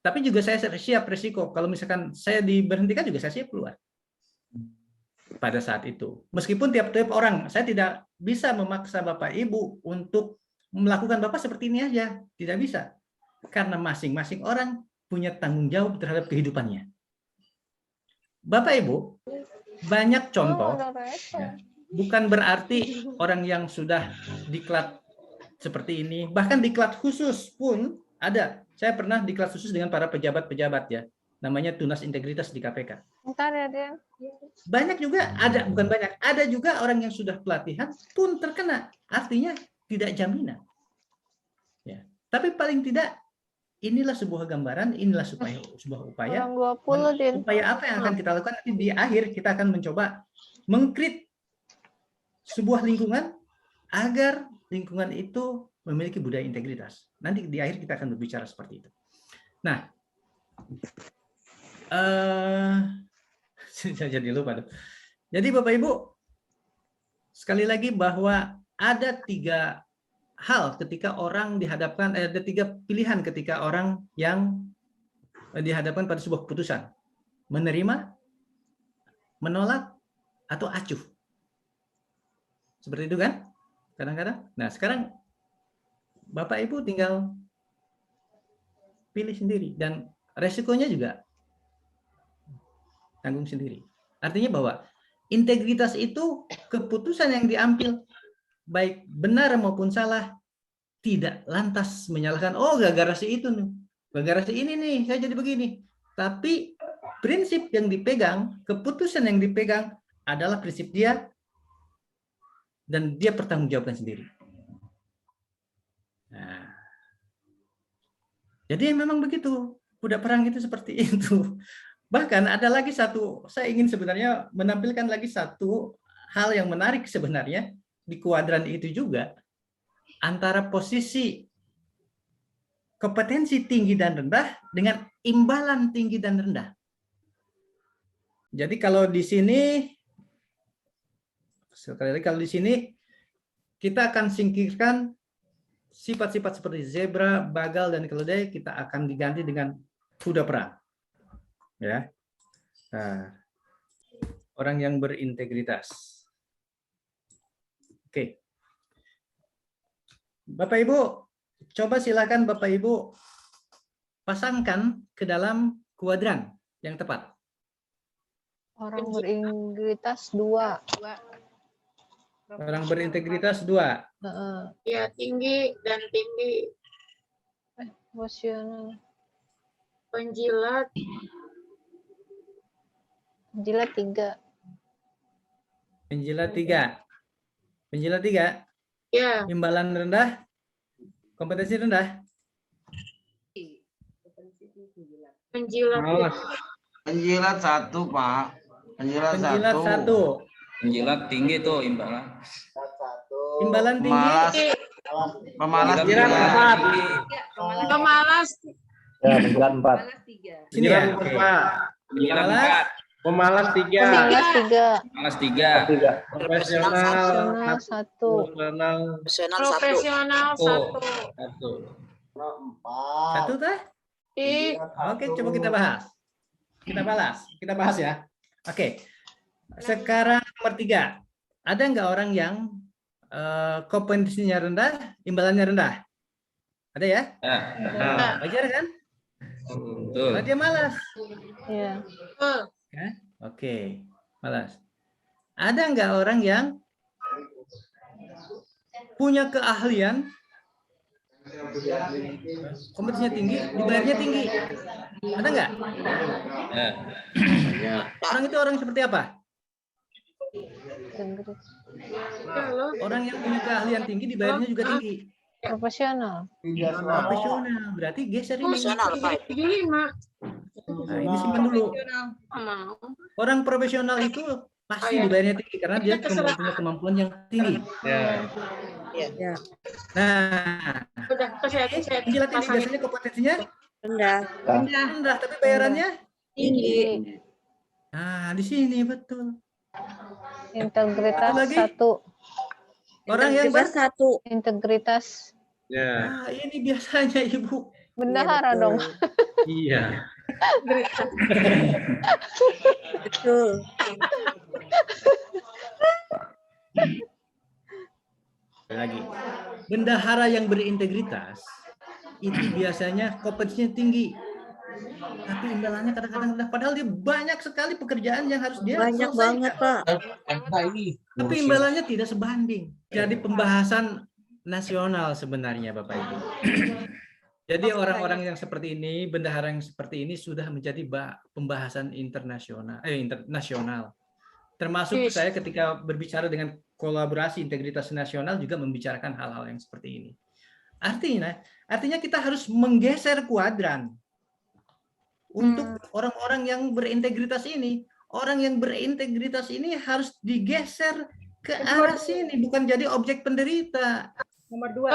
Tapi juga saya siap resiko. Kalau misalkan saya diberhentikan juga saya siap keluar. Pada saat itu. Meskipun tiap-tiap orang, saya tidak bisa memaksa Bapak Ibu untuk melakukan Bapak seperti ini aja. Tidak bisa. Karena masing-masing orang punya tanggung jawab terhadap kehidupannya. Bapak Ibu, banyak contoh. Ya, bukan berarti orang yang sudah diklat seperti ini, bahkan diklat khusus pun ada. Saya pernah diklat khusus dengan para pejabat-pejabat ya. Namanya tunas integritas di KPK. Banyak juga ada, bukan banyak, ada juga orang yang sudah pelatihan pun terkena. Artinya tidak jaminan. Ya. Tapi paling tidak inilah sebuah gambaran, inilah sebuah upaya. Upaya apa yang akan kita lakukan nanti di akhir kita akan mencoba mengkrit sebuah lingkungan agar lingkungan itu memiliki budaya integritas. Nanti di akhir kita akan berbicara seperti itu. Nah, saya jadi lupa tuh. Jadi Bapak Ibu, sekali lagi bahwa ada 3 hal ketika orang dihadapkan, ada 3 pilihan ketika orang yang dihadapkan pada sebuah keputusan. Menerima, menolak, atau acuh. Seperti itu kan? Kadang-kadang. Nah, sekarang Bapak Ibu tinggal pilih sendiri dan resikonya juga tanggung sendiri. Artinya bahwa integritas itu keputusan yang diambil baik benar maupun salah tidak lantas menyalahkan, oh gara-gara si itu nih, gara-gara si ini nih saya jadi begini. Tapi prinsip yang dipegang, keputusan yang dipegang adalah prinsip dia dan dia pertanggungjawabkan sendiri. Nah, jadi memang begitu. Kuda perang itu seperti itu. Bahkan ada lagi satu, saya ingin sebenarnya menampilkan lagi satu hal yang menarik sebenarnya di kuadran itu juga, antara posisi kompetensi tinggi dan rendah dengan imbalan tinggi dan rendah. Jadi kalau di sini, sekali lagi kalau di sini kita akan singkirkan sifat-sifat seperti zebra, bagal, dan keledai, kita akan diganti dengan kuda perang. Ya, nah, orang yang berintegritas. Oke, Bapak Ibu, coba silakan Bapak Ibu pasangkan ke dalam kuadran yang tepat. Orang berintegritas 2. Orang berintegritas 2. Ya, tinggi dan tinggi. Emosional. Penjilat. Penjilat 3. Penjilat 3. Penjilat 3. Ya. Imbalan rendah. Kompetensi rendah. Penjilat. Penjilat 1, Pak. Penjilat 1. Penjilat tinggi tuh imbalan. Imbalan tinggi. Pemalas 3. Pemalas. Ya, penjilat 4. Sini ya. Penjilat 4. Pemalas 3. Pemalas 3. Profesional 1. Profesional 1. 1 teh? Oke, coba kita bahas. Kita bahas ya. Oke. Sekarang nomor 3. Ada nggak orang yang kompetensinya rendah, imbalannya rendah? Ada ya? Wajar kan? Betul. Dia malas. Iya. Ya? Oke, malas. Ada nggak orang yang punya keahlian, kompetensinya tinggi, dibayarnya tinggi? Ada nggak? Orang itu orang seperti apa? Orang yang punya keahlian tinggi dibayarnya juga tinggi. Profesional. Profesional, berarti geser ini. Nah, Nah, ini simpan dulu. Orang profesional itu pasti dibayarnya tinggi karena dia punya kemampuan yang tinggi. Nah, penjilat ini biasanya kompetensinya rendah, tapi bayarannya Tinggi. Nah, di sini betul. Integritas Satu lagi. 1. Orang yang Integritas. Nah, ini biasanya Ibu. Bendahara dong. Iya. Betul. Lagi. Bendahara yang berintegritas itu biasanya kompetensinya tinggi. Tapi imbalannya kadang-kadang rendah. Padahal dia banyak sekali pekerjaan yang harus dia Banyak selesaikan. banget, Pak. Tapi imbalannya tidak sebanding. Jadi pembahasan nasional sebenarnya Bapak Ibu. Jadi orang-orang yang seperti ini, bendahara yang seperti ini sudah menjadi pembahasan internasional. Termasuk saya ketika berbicara dengan kolaborasi integritas nasional juga membicarakan hal-hal yang seperti ini. Artinya kita harus menggeser kuadran untuk orang-orang yang berintegritas ini. Orang yang berintegritas ini harus digeser ke arah sini, bukan jadi objek penderita. Nomor 2.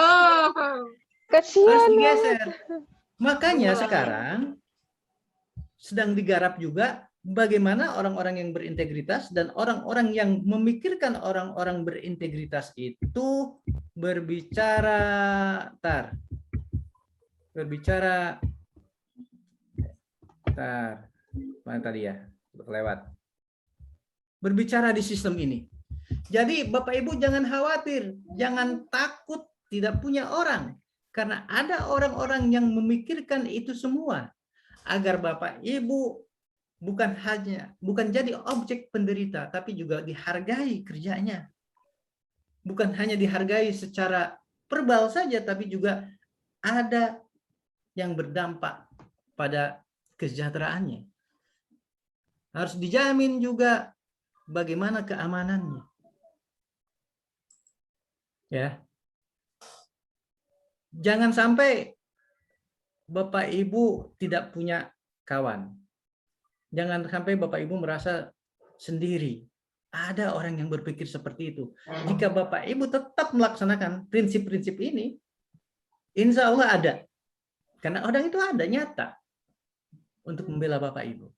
Harus digeser. Makanya sekarang sedang digarap juga bagaimana orang-orang yang berintegritas dan orang-orang yang memikirkan orang-orang berintegritas itu berbicara mana tadi ya? Lewat. Berbicara di sistem ini. Jadi Bapak Ibu jangan khawatir, jangan takut tidak punya orang. Karena ada orang-orang yang memikirkan itu semua agar Bapak Ibu bukan jadi objek penderita, tapi juga dihargai kerjanya. Bukan hanya dihargai secara verbal saja, tapi juga ada yang berdampak pada kesejahteraannya. Harus dijamin juga bagaimana keamanannya. Ya. Jangan sampai Bapak Ibu tidak punya kawan. Jangan sampai Bapak Ibu merasa sendiri. Ada orang yang berpikir seperti itu. Jika Bapak Ibu tetap melaksanakan prinsip-prinsip ini, insya Allah ada. Karena orang itu ada, nyata. Untuk membela Bapak Ibu.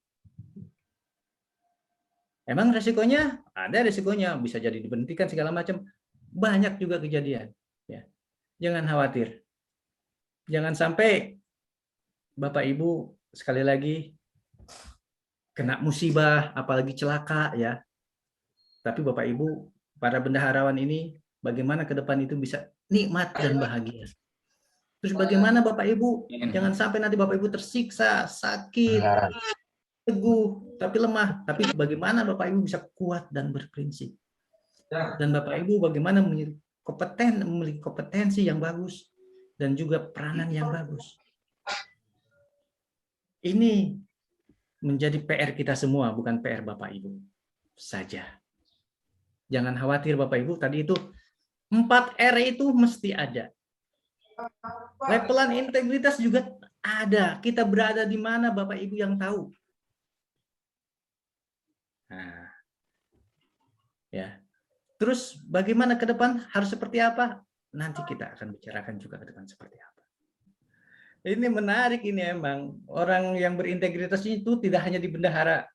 Emang resikonya? Ada resikonya. Bisa jadi diberhentikan segala macam. Banyak juga kejadian. Ya. Jangan khawatir. Jangan sampai Bapak Ibu sekali lagi kena musibah, apalagi celaka ya. Tapi Bapak Ibu, para bendaharawan ini, bagaimana ke depan itu bisa nikmat dan bahagia. Terus bagaimana Bapak Ibu, jangan sampai nanti Bapak Ibu tersiksa, sakit, teguh, tapi lemah. Tapi bagaimana Bapak Ibu bisa kuat dan berprinsip. Dan Bapak Ibu bagaimana memiliki kompetensi yang bagus dan juga peranan yang bagus. Ini menjadi PR kita semua, bukan PR Bapak Ibu saja. Jangan khawatir Bapak Ibu, tadi itu 4R itu mesti ada. Levelan integritas juga ada. Kita berada di mana Bapak Ibu yang tahu. Nah, ya. Terus bagaimana ke depan harus seperti apa? Nanti kita akan bicarakan juga ke depan seperti apa. Ini menarik ini emang. Orang yang berintegritas itu tidak hanya di bendahara.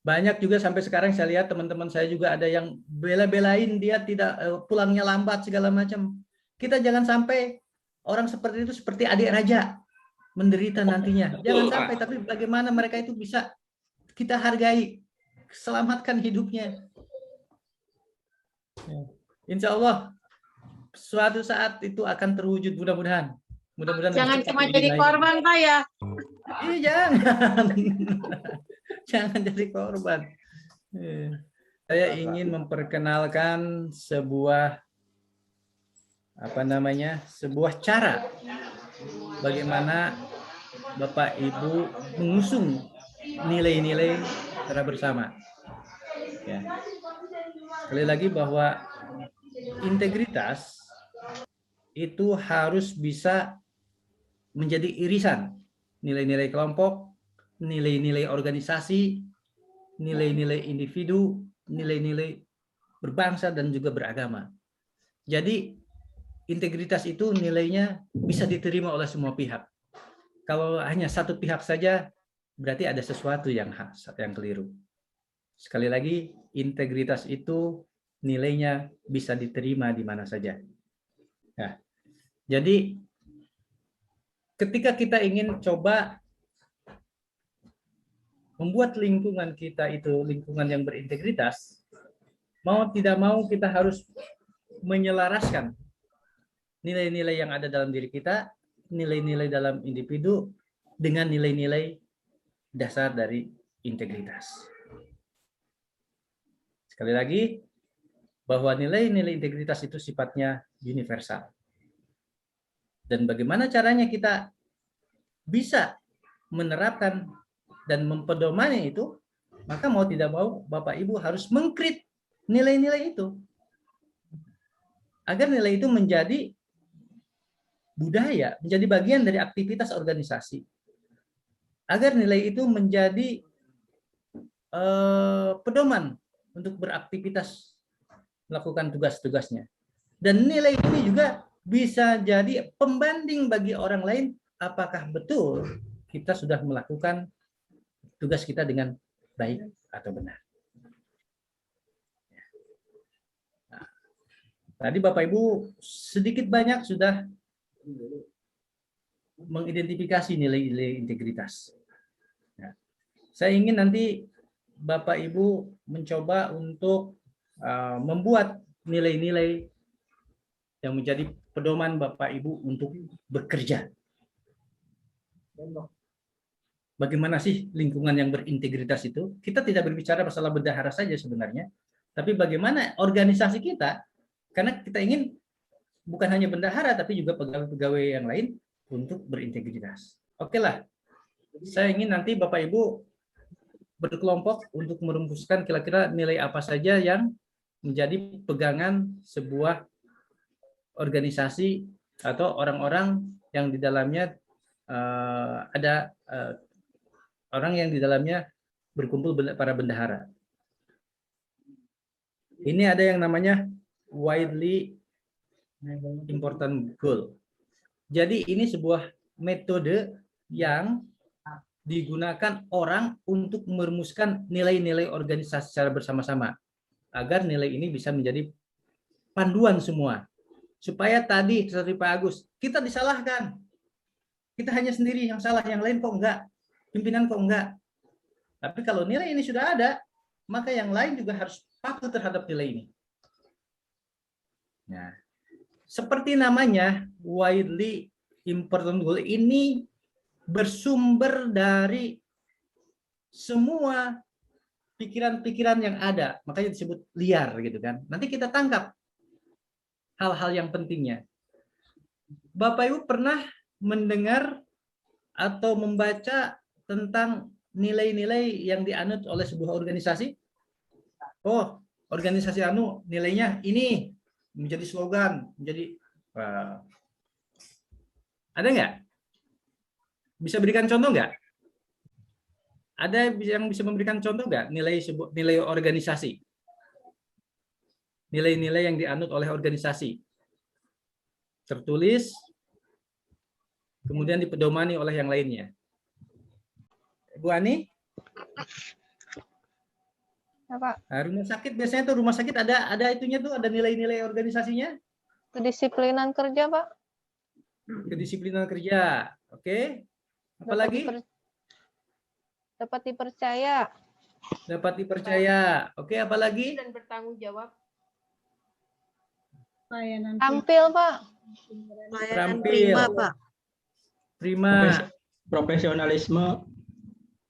Banyak juga sampai sekarang saya lihat teman-teman saya juga ada yang bela-belain dia tidak pulangnya lambat segala macam. Kita jangan sampai orang seperti itu seperti adik raja menderita nantinya. Jangan sampai, tapi bagaimana mereka itu bisa kita hargai, selamatkan hidupnya. Insya Allah suatu saat itu akan terwujud, mudah-mudahan. Jangan cuma jadi korban Pak ya. Iya, jangan. Jangan jadi korban. Saya ingin memperkenalkan sebuah sebuah cara bagaimana Bapak Ibu mengusung nilai-nilai secara bersama. Ya. Sekali lagi bahwa integritas itu harus bisa menjadi irisan nilai-nilai kelompok, nilai-nilai organisasi, nilai-nilai individu, nilai-nilai berbangsa dan juga beragama. Jadi integritas itu nilainya bisa diterima oleh semua pihak. Kalau hanya satu pihak saja, berarti ada sesuatu yang keliru. Sekali lagi, integritas itu nilainya bisa diterima di mana saja. Nah, jadi ketika kita ingin coba membuat lingkungan kita itu lingkungan yang berintegritas, mau tidak mau kita harus menyelaraskan nilai-nilai yang ada dalam diri kita, nilai-nilai dalam individu dengan nilai-nilai dasar dari integritas. Sekali lagi, bahwa nilai-nilai integritas itu sifatnya universal. Dan bagaimana caranya kita bisa menerapkan dan mempedomani itu, maka mau tidak mau Bapak Ibu harus mengkrit nilai-nilai itu. Agar nilai itu menjadi budaya, menjadi bagian dari aktivitas organisasi. Agar nilai itu menjadi pedoman untuk beraktivitas, melakukan tugas-tugasnya. Dan nilai ini juga bisa jadi pembanding bagi orang lain apakah betul kita sudah melakukan tugas kita dengan baik atau benar. Nah, tadi Bapak Ibu sedikit banyak sudah mengidentifikasi nilai-nilai integritas. Nah, saya ingin nanti Bapak Ibu mencoba untuk membuat nilai-nilai yang menjadi pedoman Bapak Ibu untuk bekerja. Bagaimana sih lingkungan yang berintegritas itu? Kita tidak berbicara masalah bendahara saja sebenarnya, tapi bagaimana organisasi kita, karena kita ingin bukan hanya bendahara, tapi juga pegawai-pegawai yang lain untuk berintegritas. Oke lah, saya ingin nanti Bapak Ibu berkelompok untuk merumuskan kira-kira nilai apa saja yang menjadi pegangan sebuah organisasi atau orang-orang yang di dalamnya ada orang yang di dalamnya berkumpul para bendahara. Ini ada yang namanya widely important goal. Jadi ini sebuah metode yang digunakan orang untuk merumuskan nilai-nilai organisasi secara bersama-sama agar nilai ini bisa menjadi panduan semua. Supaya tadi seperti Pak Agus, kita disalahkan. Kita hanya sendiri yang salah, yang lain kok enggak. Pimpinan kok enggak. Tapi kalau nilai ini sudah ada, maka yang lain juga harus patuh terhadap nilai ini. Nah, seperti namanya widely important goal ini bersumber dari semua pikiran-pikiran yang ada, makanya disebut liar gitu kan. Nanti kita tangkap hal-hal yang pentingnya. Bapak Ibu pernah mendengar atau membaca tentang nilai-nilai yang dianut oleh sebuah organisasi? Oh, organisasi anu nilainya ini menjadi slogan, menjadi ada nggak? Bisa berikan contoh nggak? Ada yang bisa memberikan contoh nggak nilai organisasi? Nilai-nilai yang dianut oleh organisasi. Tertulis, kemudian dipedomani oleh yang lainnya. Bu Ani? Ya, Pak. Nah, rumah sakit biasanya tuh rumah sakit ada itunya tuh, ada nilai-nilai organisasinya? Kedisiplinan kerja, Pak. Kedisiplinan kerja. Oke. Apalagi? Dapat dipercaya. Dapat dipercaya. Oke, apalagi? Dan bertanggung jawab. Tampil, Pak. Terampil. Prima, Pak. Prima. Profesionalisme.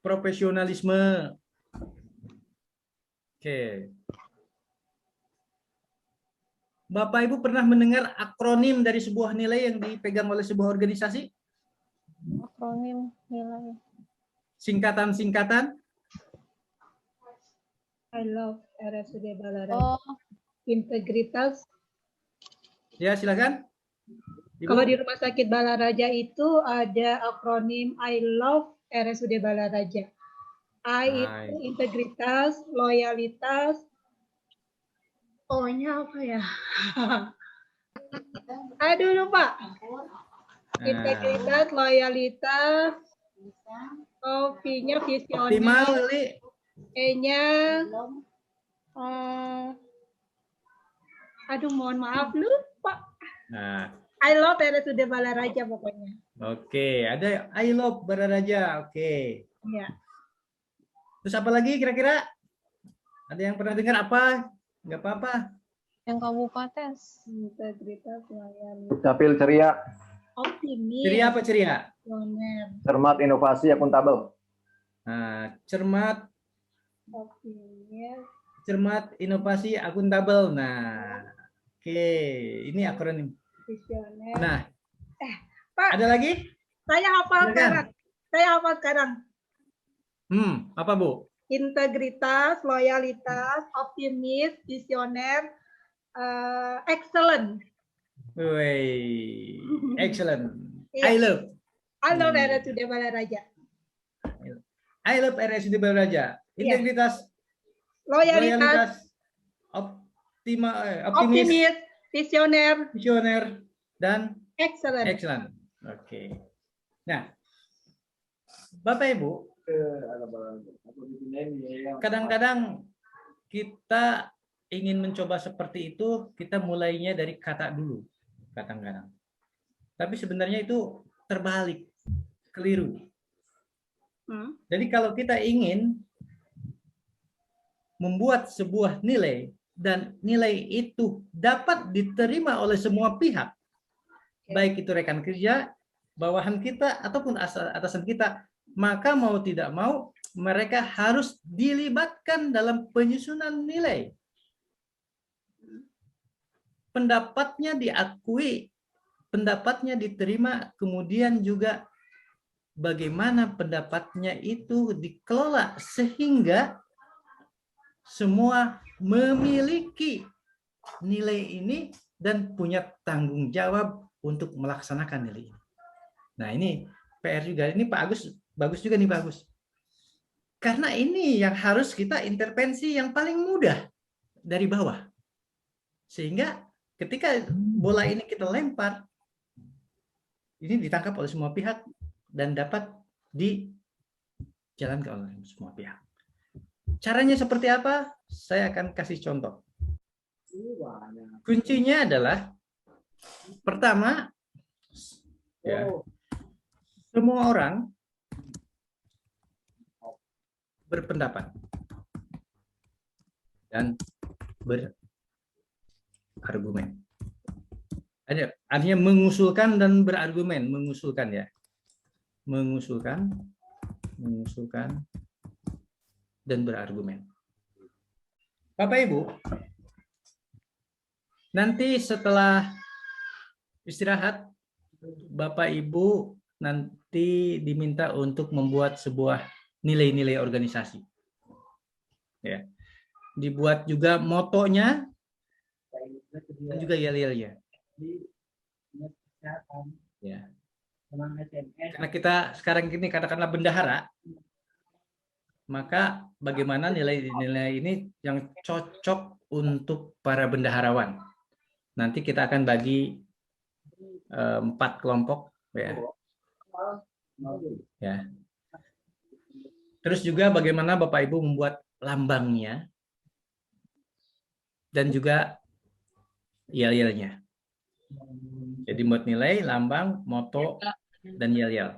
Profesionalisme. Oke. Bapak Ibu pernah mendengar akronim dari sebuah nilai yang dipegang oleh sebuah organisasi? Akronim nilai. Singkatan-singkatan? I love RSUD Balaraja. Integritas. Ya, silakan. Ibu. Kalau di Rumah Sakit Balaraja itu ada akronim I love RSUD Balaraja. I itu integritas, loyalitas. O-nya apa ya? Aduh lupa. Integritas, loyalitas. V-nya visioner. Optimal, Lili. E-nya aduh mohon maaf lupa. Nah, I love RSUD Balaraja pokoknya. oke, ada I love Balaraja. Oke. Iya. Terus apa lagi kira-kira? Ada yang pernah dengar apa? Nggak apa-apa. Yang kabupaten. Integritas, loyalitas. Capil ceria. Optimis. Ceria apa ceria? Visioner. Cermat, inovasi, akuntabel. Nah, cermat, Optimis. cermat, inovasi, akuntabel. Nah, oke, ini akronim. Visioner. Nah, Pak, ada lagi? saya hafal Silakan. sekarang. Saya hafal sekarang. Apa Bu? Integritas, loyalitas, optimis, visioner, excellent. Woi, excellent. Iya. I love RSUD Balaraja. I love RSUD Balaraja. Integritas, Loyalitas, optimis, optimis, visioner, visioner, dan excellent. excellent. Oke. Nah, Bapak Ibu, kadang-kadang kita ingin mencoba seperti itu, kita mulainya dari kata dulu, kadang-kadang. Tapi sebenarnya itu terbalik, keliru. Jadi kalau kita ingin membuat sebuah nilai dan nilai itu dapat diterima oleh semua pihak, baik itu rekan kerja, bawahan kita ataupun atasan kita, maka mau tidak mau mereka harus dilibatkan dalam penyusunan nilai. Pendapatnya diakui, pendapatnya diterima, kemudian juga bagaimana pendapatnya itu dikelola sehingga semua memiliki nilai ini dan punya tanggung jawab untuk melaksanakan nilai ini. Nah, ini PR juga. Ini Pak Agus, bagus juga nih Pak Agus. Karena ini yang harus kita intervensi yang paling mudah dari bawah. Sehingga ketika bola ini kita lempar, ini ditangkap oleh semua pihak dan dapat dijalankan oleh semua pihak. Caranya seperti apa? Saya akan kasih contoh. Kuncinya adalah pertama, ya, semua orang berpendapat dan berargumen. Artinya mengusulkan dan berargumen, mengusulkan ya, mengusulkan dan berargumen. Bapak Ibu, nanti setelah istirahat, Bapak Ibu nanti diminta untuk membuat sebuah nilai-nilai organisasi. Ya. Dibuat juga motonya dan juga yel-yelnya. Ya. Karena kita sekarang ini katakanlah bendahara, maka bagaimana nilai-nilai ini yang cocok untuk para bendaharawan. Nanti kita akan bagi 4 kelompok, ya. Ya. Terus juga bagaimana Bapak Ibu membuat lambangnya dan juga yel-yelnya. Jadi buat nilai, lambang, moto, dan yel-yel.